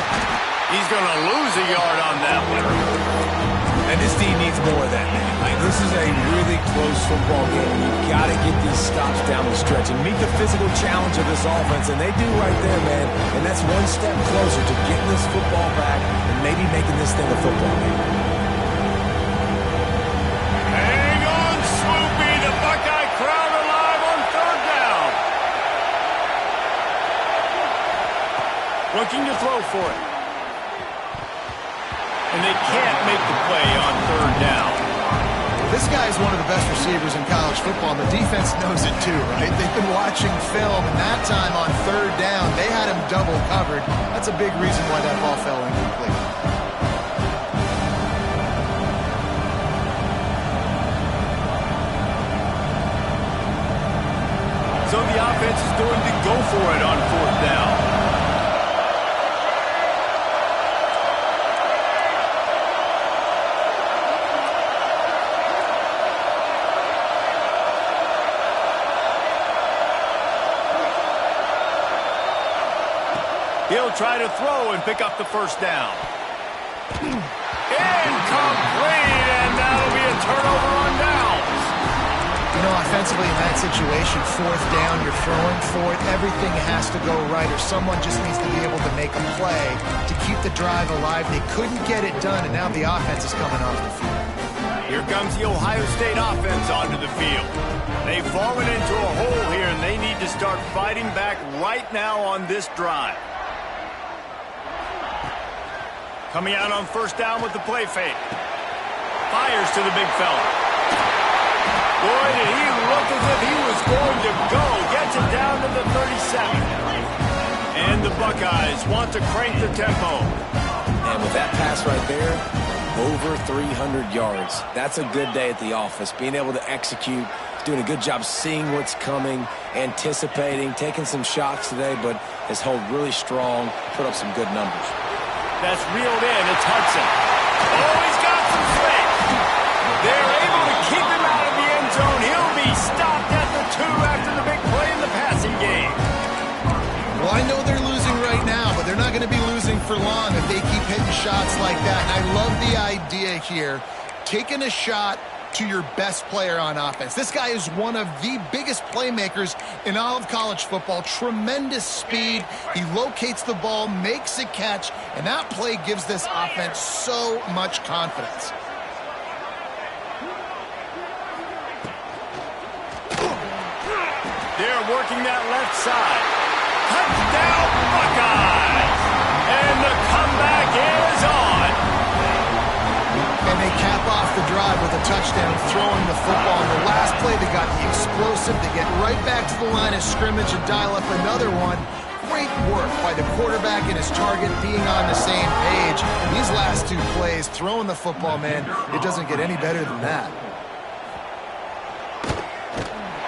[SPEAKER 1] He's going to lose a yard on that one.
[SPEAKER 2] And this team needs more of that, man. Like, this is a really close football game. You've got to get these stops down the stretch and meet the physical challenge of this offense, and they do right there, man. And that's one step closer to getting this football back and maybe making this thing a football game.
[SPEAKER 1] Hang on, Swoopy. The Buckeye crowd alive on 3rd down. Looking to throw for it. And they can't make the play on 3rd down.
[SPEAKER 3] This guy is one of the best receivers in college football, and the defense knows it too, right? They've been watching film, and that time on 3rd down, they had him double covered. That's a big reason why that ball fell incomplete.
[SPEAKER 1] So the offense is going to go for it on 4th down. He'll try to throw and pick up the first down. Incomplete, and that'll be a turnover on downs.
[SPEAKER 3] You know, offensively in that situation, 4th down, you're throwing for it. Everything has to go right, or someone just needs to be able to make a play to keep the drive alive. They couldn't get it done, and now the offense is coming off the field.
[SPEAKER 1] Here comes the Ohio State offense onto the field. They've fallen into a hole here, and they need to start fighting back right now on this drive. Coming out on 1st down with the play fake. Fires to the big fella. Boy, did he look as if he was going to go. Gets it down to the 37. And the Buckeyes want to crank the tempo.
[SPEAKER 2] And with that pass right there, over 300 yards. That's a good day at the office. Being able to execute, doing a good job seeing what's coming, anticipating, taking some shots today, but has held really strong, put up some good numbers.
[SPEAKER 1] That's reeled in. It's Hudson. Oh, he's got some space. They're able to keep him out of the end zone. He'll be stopped at the 2 after the big play in the passing game.
[SPEAKER 3] Well, I know they're losing right now, but they're not going to be losing for long if they keep hitting shots like that. And I love the idea here, taking a shot to your best player on offense. This guy is one of the biggest playmakers in all of college football. Tremendous speed. He locates the ball, makes a catch, and that play gives this offense so much confidence.
[SPEAKER 1] They're working that left side. Touchdown, Buckeyes! And the comeback is on.
[SPEAKER 3] And they cap off the drive with a touchdown, throwing the football. And the last play, they got the explosive to get right back to the line of scrimmage and dial up another one. Great work by the quarterback and his target being on the same page. These last two plays, throwing the football, man, it doesn't get any better than that.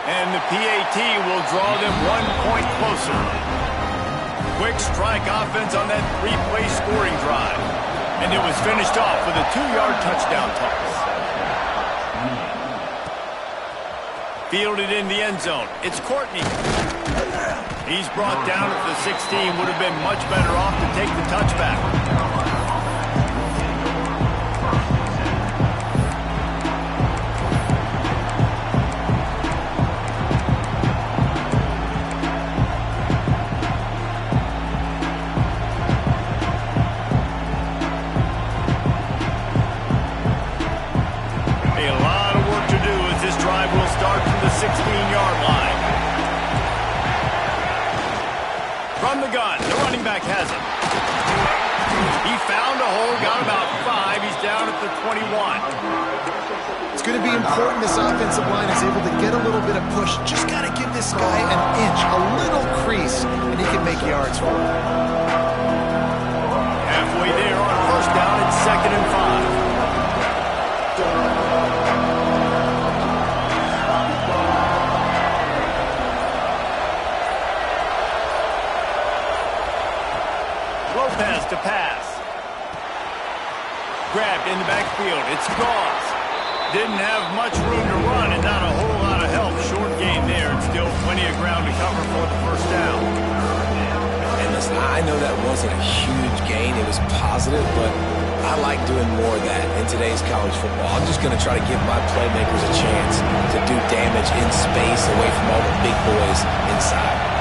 [SPEAKER 1] And the PAT will draw them 1 point closer. Quick strike offense on that 3-play scoring drive. And it was finished off with a 2-yard touchdown toss. Fielded in the end zone. It's Courtney. He's brought down at the 16. Would have been much better off to take the touchback. From the gun, the running back has it. He found a hole, got about 5. He's down at the 21.
[SPEAKER 3] It's going to be important this offensive line is able to get a little bit of push. Just got to give this guy an inch, a little crease, and he can make yards for it.
[SPEAKER 1] Halfway there on first down, it's 2nd and 5. Lopez to pass. Grabbed in the backfield. It's Gauze. Didn't have much room to run and not a whole lot of help. Short game there and still plenty of ground to cover for the first down.
[SPEAKER 2] And listen, I know that wasn't a huge gain. It was positive, but I like doing more of that in today's college football. I'm just going to try to give my playmakers a chance to do damage in space away from all the big boys inside.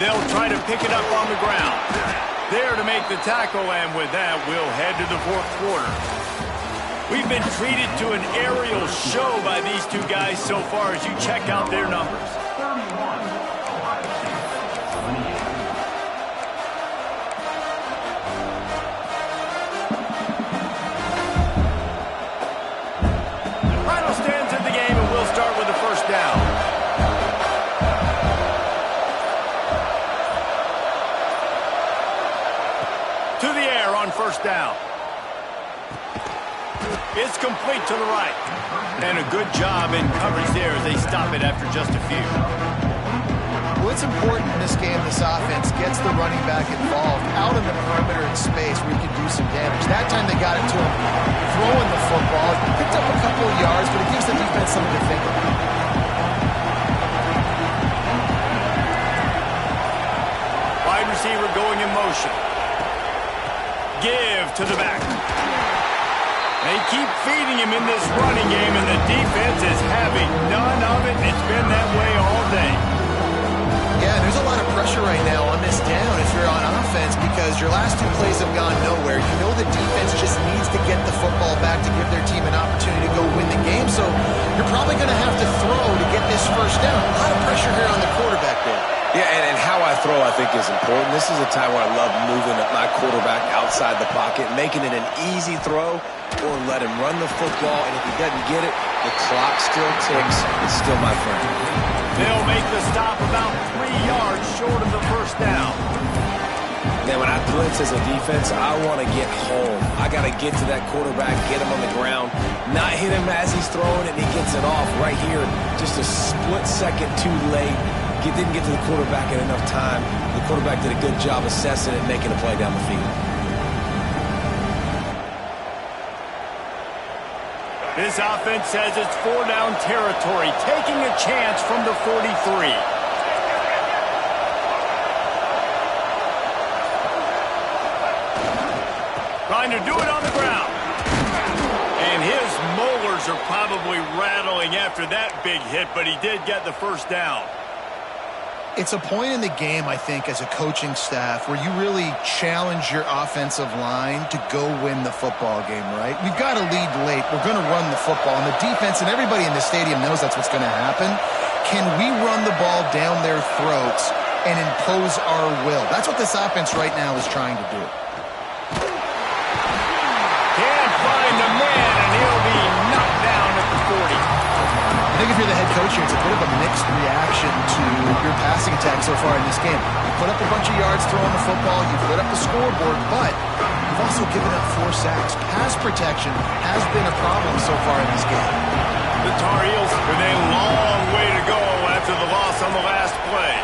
[SPEAKER 1] They'll try to pick it up on the ground. There to make the tackle, and with that, we'll head to the 4th quarter. We've been treated to an aerial show by these two guys so far as you check out their numbers. Final stands at the game, and we'll start with the first down. To the air on first down. It's complete to the right. And a good job in coverage there as they stop it after just a few.
[SPEAKER 3] Well, it's important in this game this offense gets the running back involved out in the perimeter in space where he can do some damage. That time they got it to him throwing the football. He picked up a couple of yards, but it gives the defense something to think about.
[SPEAKER 1] Wide receiver going in motion. Give to the back. They keep feeding him in this running game, and the defense is having none of it. It's been that way all day.
[SPEAKER 3] Yeah, there's a lot of pressure right now on this down if you're on offense because your last 2 plays have gone nowhere. You know the defense just needs to get the football back to give their team an opportunity to go win the game, so you're probably going to have to throw to get this first down. A lot of pressure here on the quarterback there.
[SPEAKER 2] Yeah, and how I throw, I think, is important. This is a time where I love moving my quarterback outside the pocket, making it an easy throw, or let him run the football, and if he doesn't get it, the clock still ticks. It's still my friend.
[SPEAKER 1] They'll make the stop about 3 yards short of the first down.
[SPEAKER 2] Then when I blitz as a defense, I want to get home. I got to get to that quarterback, get him on the ground, not hit him as he's throwing it, and he gets it off right here. Just a split second too late. Didn't get to the quarterback in enough time. The quarterback did a good job assessing it and making a play down the field.
[SPEAKER 1] This offense says it's 4-down territory, taking a chance from the 43. trying to do it on the ground. And his molars are probably rattling after that big hit, but he did get the first down.
[SPEAKER 3] It's a point in the game, I think, as a coaching staff where you really challenge your offensive line to go win the football game, right? We've got to lead late. We're going to run the football. And the defense and everybody in the stadium knows that's what's going to happen. Can we run the ball down their throats and impose our will? That's what this offense right now is trying to do.
[SPEAKER 1] Can't find the man, and he'll be knocked down at the 40.
[SPEAKER 3] I think if you're the head coach here, it's a bit of a mixed reaction to your passing attack so far in this game. You put up a bunch of yards throwing the football, you've lit up the scoreboard, but you've also given up 4 sacks. Pass protection has been a problem so far in this game.
[SPEAKER 1] The Tar Heels with a long way to go after the loss on the last play.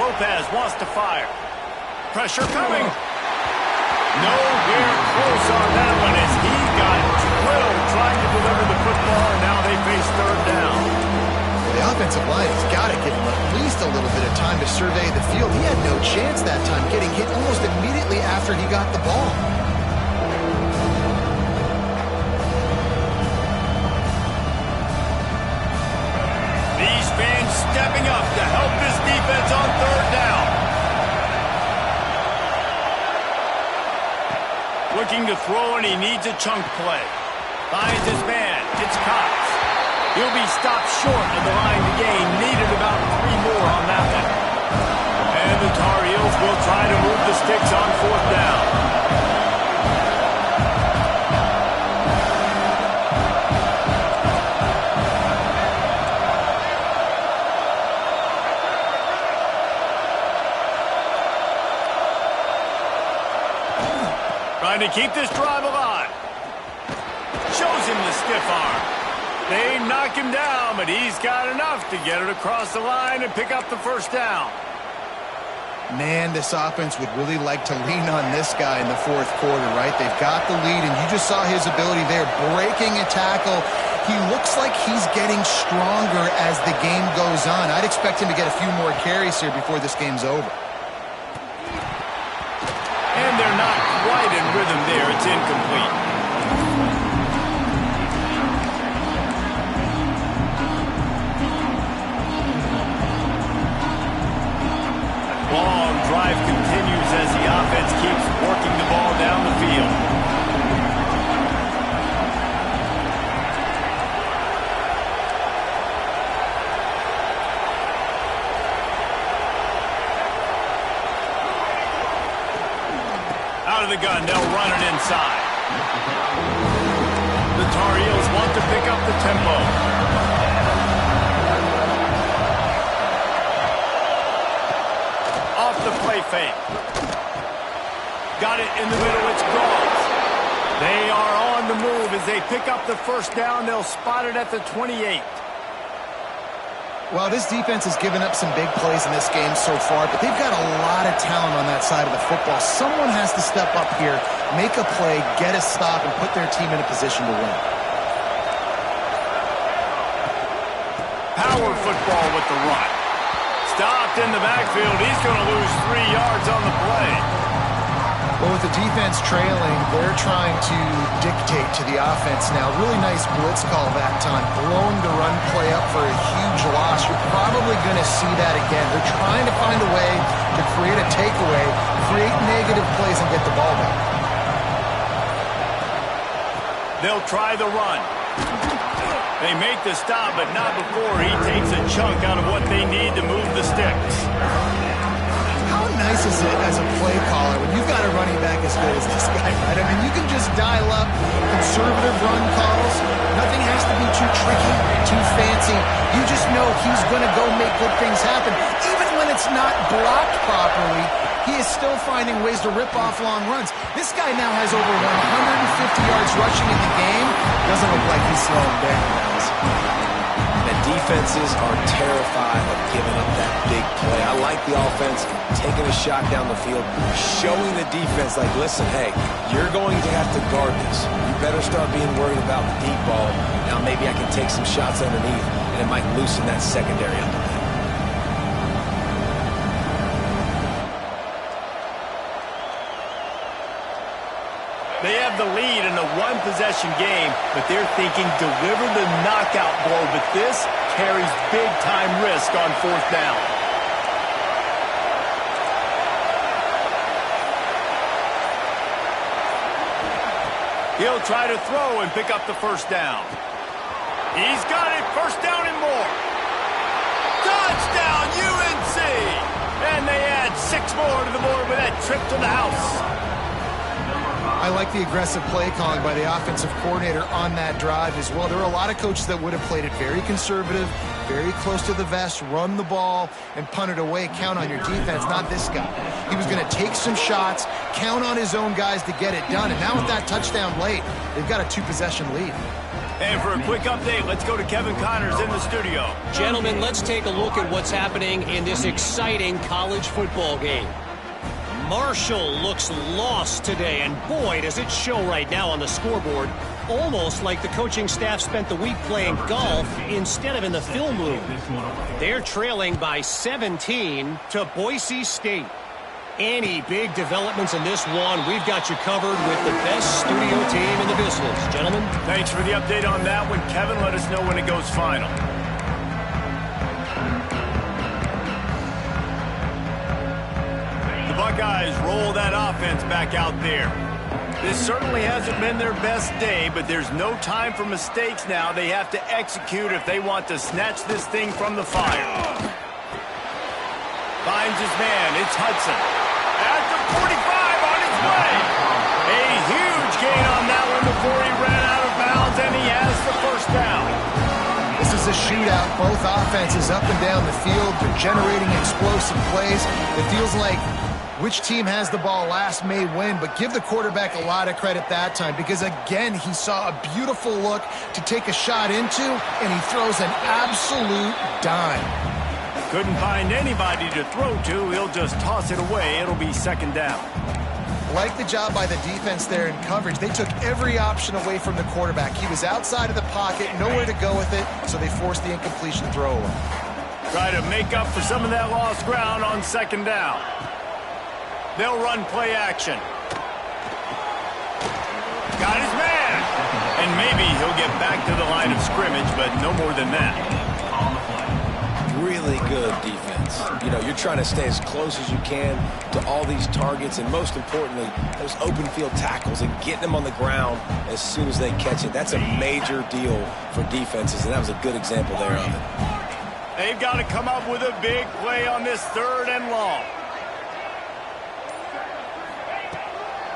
[SPEAKER 1] Lopez wants to fire. Pressure coming. Nowhere close on that one as he got drilled trying to deliver the football, and now they face third down.
[SPEAKER 3] The offensive line has got to give him at least a little bit of time to survey the field. He had no chance that time, getting hit almost immediately after he got the ball.
[SPEAKER 1] These fans stepping up to help this defense on third down. Looking to throw, and he needs a chunk play. Finds his man. It's Cox. He'll be stopped short of the line to gain. Needed about 3 more on that one. And the Tar Heels will try to move the sticks on fourth down. Trying to keep this drive alive. Shows him the stiff arm. They knock him down, but he's got enough to get it across the line and pick up the first down.
[SPEAKER 3] Man, this offense would really like to lean on this guy in the fourth quarter, right? They've got the lead, and you just saw his ability there, breaking a tackle. He looks like he's getting stronger as the game goes on. I'd expect him to get a few more carries here before this game's over.
[SPEAKER 1] And they're not quite in rhythm there. It's incomplete. Long drive continues as the offense keeps working the ball down the field. Out of the gun, they'll run it inside. The Tar Heels want to pick up the tempo. Off the play fake. Got it in the middle, it's gone. They are on the move as they pick up the first down. They'll spot it at the 28.
[SPEAKER 3] Well, this defense has given up some big plays in this game so far, but they've got a lot of talent on that side of the football. Someone has to step up here, make a play, get a stop, and put their team in a position to win.
[SPEAKER 1] Power football with the run. Stopped in the backfield. He's going to lose 3 yards on the play.
[SPEAKER 3] Well, with the defense trailing, they're trying to dictate to the offense now. Really nice blitz call that time, blowing the run play up for a huge loss. You're probably going to see that again. They're trying to find a way to create a takeaway, create negative plays, and get the ball back.
[SPEAKER 1] They'll try the run. They make the stop, but not before he takes a chunk out of what they need to move the sticks.
[SPEAKER 3] How nice is it as a play caller when you've got a running back as good as this guy, right? I mean, you can just dial up conservative run calls. Nothing has to be too tricky, too fancy. You just know he's going to go make good things happen. Even when it's not blocked properly, he is still finding ways to rip off long runs. This guy now has over 150 yards rushing in the game. Doesn't look like he's slowing down, guys.
[SPEAKER 2] And defenses are terrified of giving up that big play. I like the offense taking a shot down the field, showing the defense, like, listen, hey, you're going to have to guard this. You better start being worried about the deep ball. Now maybe I can take some shots underneath, and it might loosen that secondary up a bit.
[SPEAKER 1] They have the lead in a one-possession game, but they're thinking deliver the knockout blow, but this carries big-time risk on fourth down. He'll try to throw and pick up the first down. He's got it, first down and more. Touchdown, UNC! And they add 6 more to the board with that trip to the house.
[SPEAKER 3] I like the aggressive play calling by the offensive coordinator on that drive as well. There were a lot of coaches that would have played it very conservative, very close to the vest, run the ball, and punt it away. Count on your defense, not this guy. He was going to take some shots, count on his own guys to get it done. And now with that touchdown late, they've got a 2-possession lead.
[SPEAKER 1] And for a quick update, let's go to Kevin Connors in the studio.
[SPEAKER 5] Gentlemen, let's take a look at what's happening in this exciting college football game. Marshall looks lost today, and boy, does it show right now on the scoreboard. Almost like the coaching staff spent the week playing golf instead of in the film room. They're trailing by 17 to Boise State. Any big developments in this one, we've got you covered with the best studio team in the business. Gentlemen?
[SPEAKER 1] Thanks for the update on that one. Kevin, let us know when it goes final. Buckeyes roll that offense back out there. This certainly hasn't been their best day, but there's no time for mistakes now. They have to execute if they want to snatch this thing from the fire. Finds his man. It's Hudson. At the 45 on his way. A huge gain on that one before he ran out of bounds, and he has the first down.
[SPEAKER 3] This is a shootout. Both offenses up and down the field. They're generating explosive plays. It feels like which team has the ball last may win, but give the quarterback a lot of credit that time because, again, he saw a beautiful look to take a shot into, and he throws an absolute dime.
[SPEAKER 1] Couldn't find anybody to throw to. He'll just toss it away. It'll be second down.
[SPEAKER 3] Like the job by the defense there in coverage. They took every option away from the quarterback. He was outside of the pocket, nowhere to go with it, so they forced the incompletion throw away.
[SPEAKER 1] Try to make up for some of that lost ground on second down. They'll run play action. Got his man. And maybe he'll get back to the line of scrimmage, but no more than that.
[SPEAKER 2] Really good defense. You know, you're trying to stay as close as you can to all these targets, and most importantly, those open field tackles and getting them on the ground as soon as they catch it. That's a major deal for defenses, and that was a good example there of it.
[SPEAKER 1] They've got to come up with a big play on this third and long.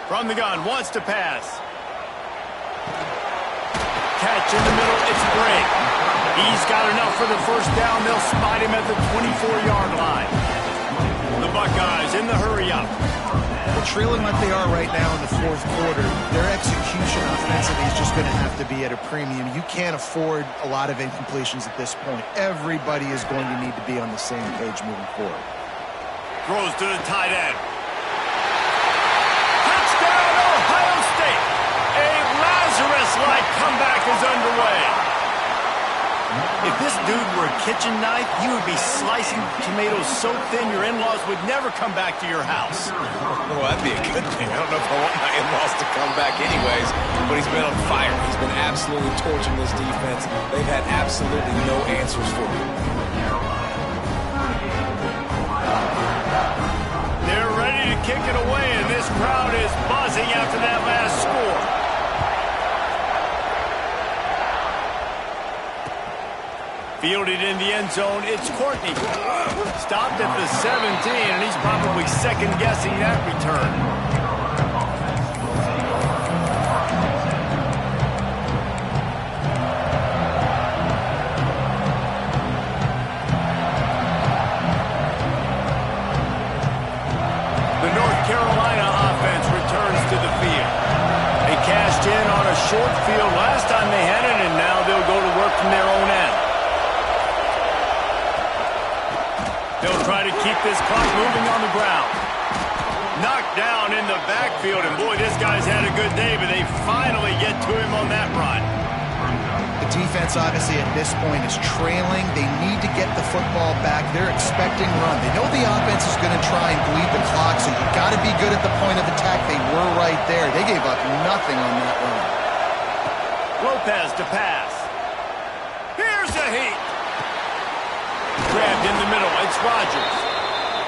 [SPEAKER 1] From the gun, wants to pass. Catch in the middle, it's Brink. He's got enough for the first down. They'll spot him at the 24-yard line. The Buckeyes in the hurry-up.
[SPEAKER 3] Well, trailing like they are right now in the fourth quarter, their execution offensively is just going to have to be at a premium. You can't afford a lot of incompletions at this point. Everybody is going to need to be on the same page moving forward.
[SPEAKER 1] Throws to the tight end. Ohio State. A Lazarus-like comeback is underway. If this dude were a kitchen knife, he would be slicing tomatoes so thin your in-laws would never come back to your house.
[SPEAKER 2] Well, that'd be a good thing. I don't know if I want my in-laws to come back anyways, but he's been on fire. He's been absolutely torching this defense. They've had absolutely no answers for him.
[SPEAKER 1] They're ready to kick it away, and this crowd is buzzing after that last score. Fielded in the end zone, it's Courtney. Stopped at the 17, and he's probably second-guessing that return. Short field last time they had it, and now they'll go to work from their own end. They'll try to keep this clock moving on the ground. Knocked down in the backfield, and boy, this guy's had a good day, but they finally get to him on that run.
[SPEAKER 3] The defense, obviously, at this point is trailing. They need to get the football back. They're expecting run. They know the offense is going to try and bleed the clock, so you got to be good at the point of attack. They were right there. They gave up nothing on that run.
[SPEAKER 1] Lopez to pass. Here's a heat. Grabbed in the middle. It's Rodgers.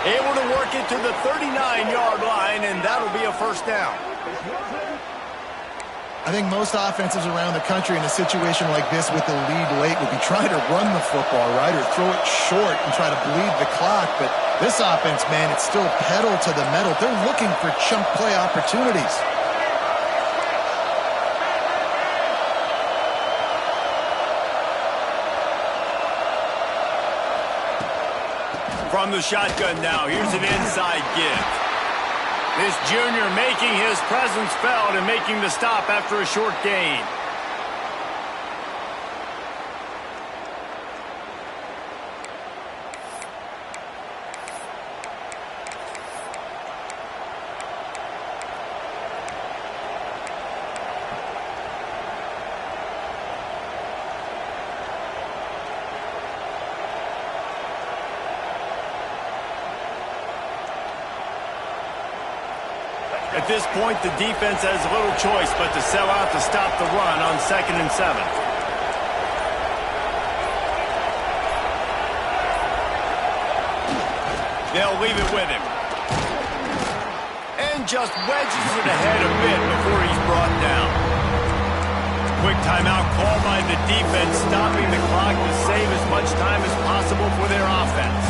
[SPEAKER 1] Able to work it to the 39-yard line, and that'll be a first down.
[SPEAKER 3] I think most offenses around the country in a situation like this with the lead late would be trying to run the football, right, or throw it short and try to bleed the clock. But this offense, man, it's still pedal to the metal. They're looking for chunk play opportunities.
[SPEAKER 1] From the shotgun now, here's an inside give. This junior making his presence felt and making the stop after a short gain. At this point, the defense has little choice but to sell out to stop the run on 2nd and 7. They'll leave it with him. And just wedges it ahead a bit before he's brought down. Quick timeout call by the defense, stopping the clock to save as much time as possible for their offense.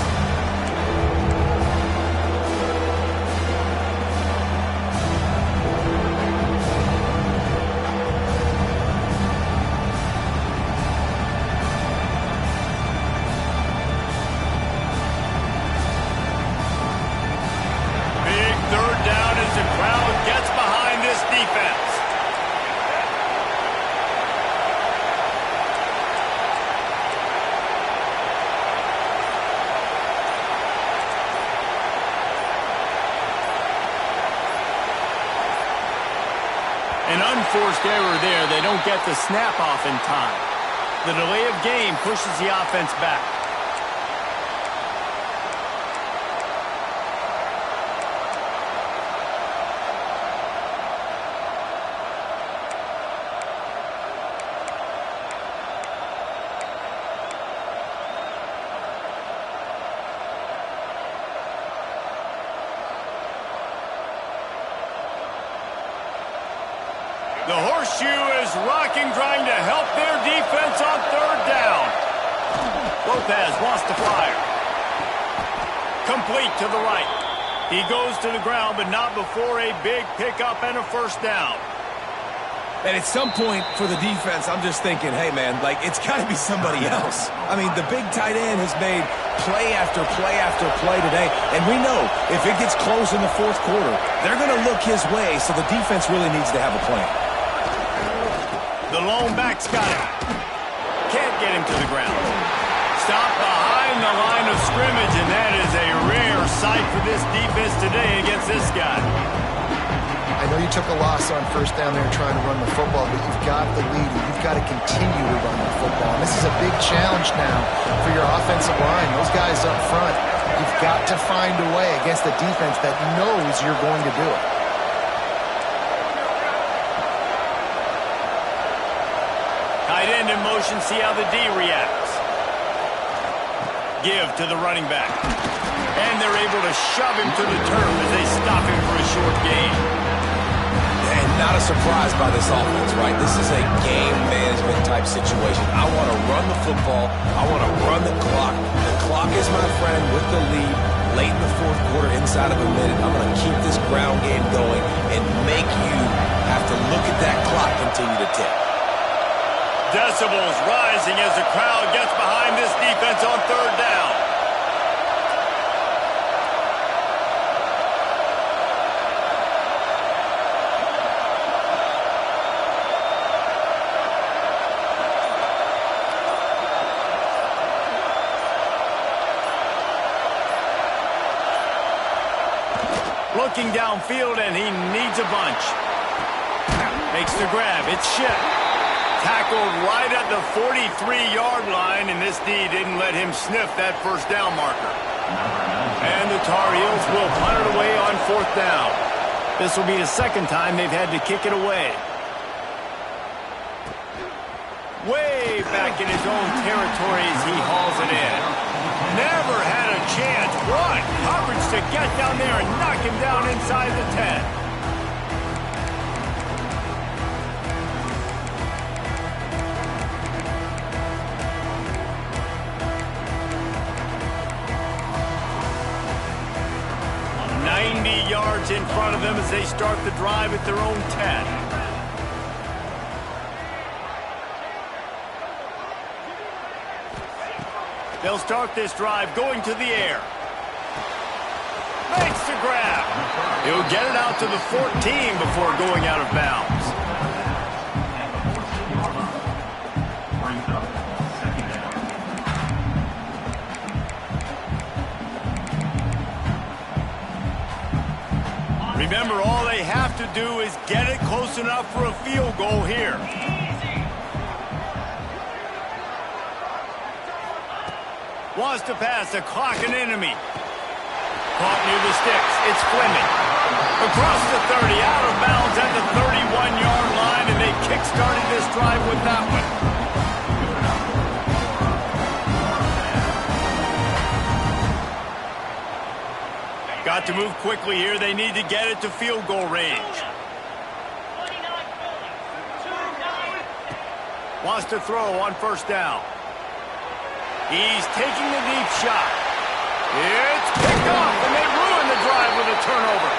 [SPEAKER 1] An unforced error there. They don't get the snap off in time. The delay of game pushes the offense back. The horseshoe is rocking, trying to help their defense on 3rd down. Lopez lost the flyer. Complete to the right. He goes to the ground, but not before a big pickup and a first down.
[SPEAKER 2] And at some point for the defense, I'm just thinking, hey, man, like, it's got to be somebody else. I mean, the big tight end has made play after play after play today. And we know if it gets close in the 4th quarter, they're going to look his way, so the defense really needs to have a plan.
[SPEAKER 1] The lone back's got him. Can't get him to the ground. Stopped behind the line of scrimmage, and that is a rare sight for this defense today against this guy.
[SPEAKER 3] I know you took a loss on 1st down there trying to run the football, but you've got the lead, and you've got to continue to run the football. And this is a big challenge now for your offensive line. Those guys up front, you've got to find a way against a defense that knows you're going to do it.
[SPEAKER 1] Tight end in motion, see how the D reacts. Give to the running back. And they're able to shove him to the turf as they stop him for a short gain.
[SPEAKER 2] And not a surprise by this offense, right? This is a game management type situation. I want to run the football. I want to run the clock. The clock is my friend with the lead. Late in the 4th quarter, inside of a minute, I'm going to keep this ground game going and make you have to look at that clock continue to tick.
[SPEAKER 1] Decibels rising as the crowd gets behind this defense on 3rd down. Looking downfield, and he needs a bunch. Makes the grab. It's shipped. tackled right at the 43-yard line, and this D didn't let him sniff that first down marker. And the Tar Heels will punt it away on 4th down. This will be the second time they've had to kick it away. Way back in his own territory as he hauls it in. Never had a chance. What coverage to get down there and knock him down inside the 10. Yards in front of them as they start the drive at their own 10. They'll start this drive going to the air. Makes the grab. He'll get it out to the 14 before going out of bounds. Remember, all they have to do is get it close enough for a field goal here. Wants to pass, a clock an enemy. Caught near the sticks. It's Fleming. Across the 30, out of bounds at the 31-yard line, and they kick-started this drive with that one. Got to move quickly here. They need to get it to field goal range. Wants to throw on 1st down. He's taking the deep shot. It's picked off, and they ruin the drive with a turnover.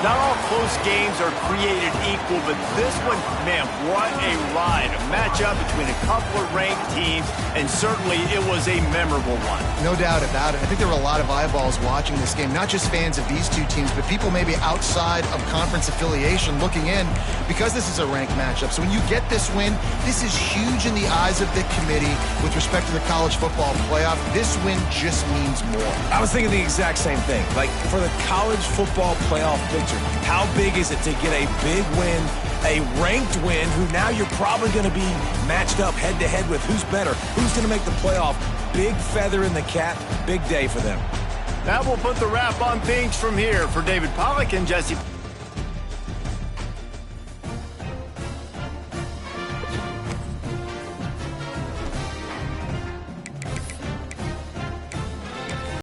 [SPEAKER 1] Not all close games are created equal, but this one, man, what a ride. A matchup between a couple of ranked teams, and certainly it was a memorable one.
[SPEAKER 3] No doubt about it. I think there were a lot of eyeballs watching this game, not just fans of these two teams, but people maybe outside of conference affiliation looking in because this is a ranked matchup. So when you get this win, this is huge in the eyes of the committee with respect to the college football playoff. This win just means more.
[SPEAKER 2] I was thinking the exact same thing. Like, for the college football playoff picture, how big is it to get a big win, a ranked win, who now you're probably going to be matched up head-to-head with who's better, who's going to make the playoff. Big feather in the cap, big day for them.
[SPEAKER 1] That will put the wrap on things from here. For David Pollack and Jesse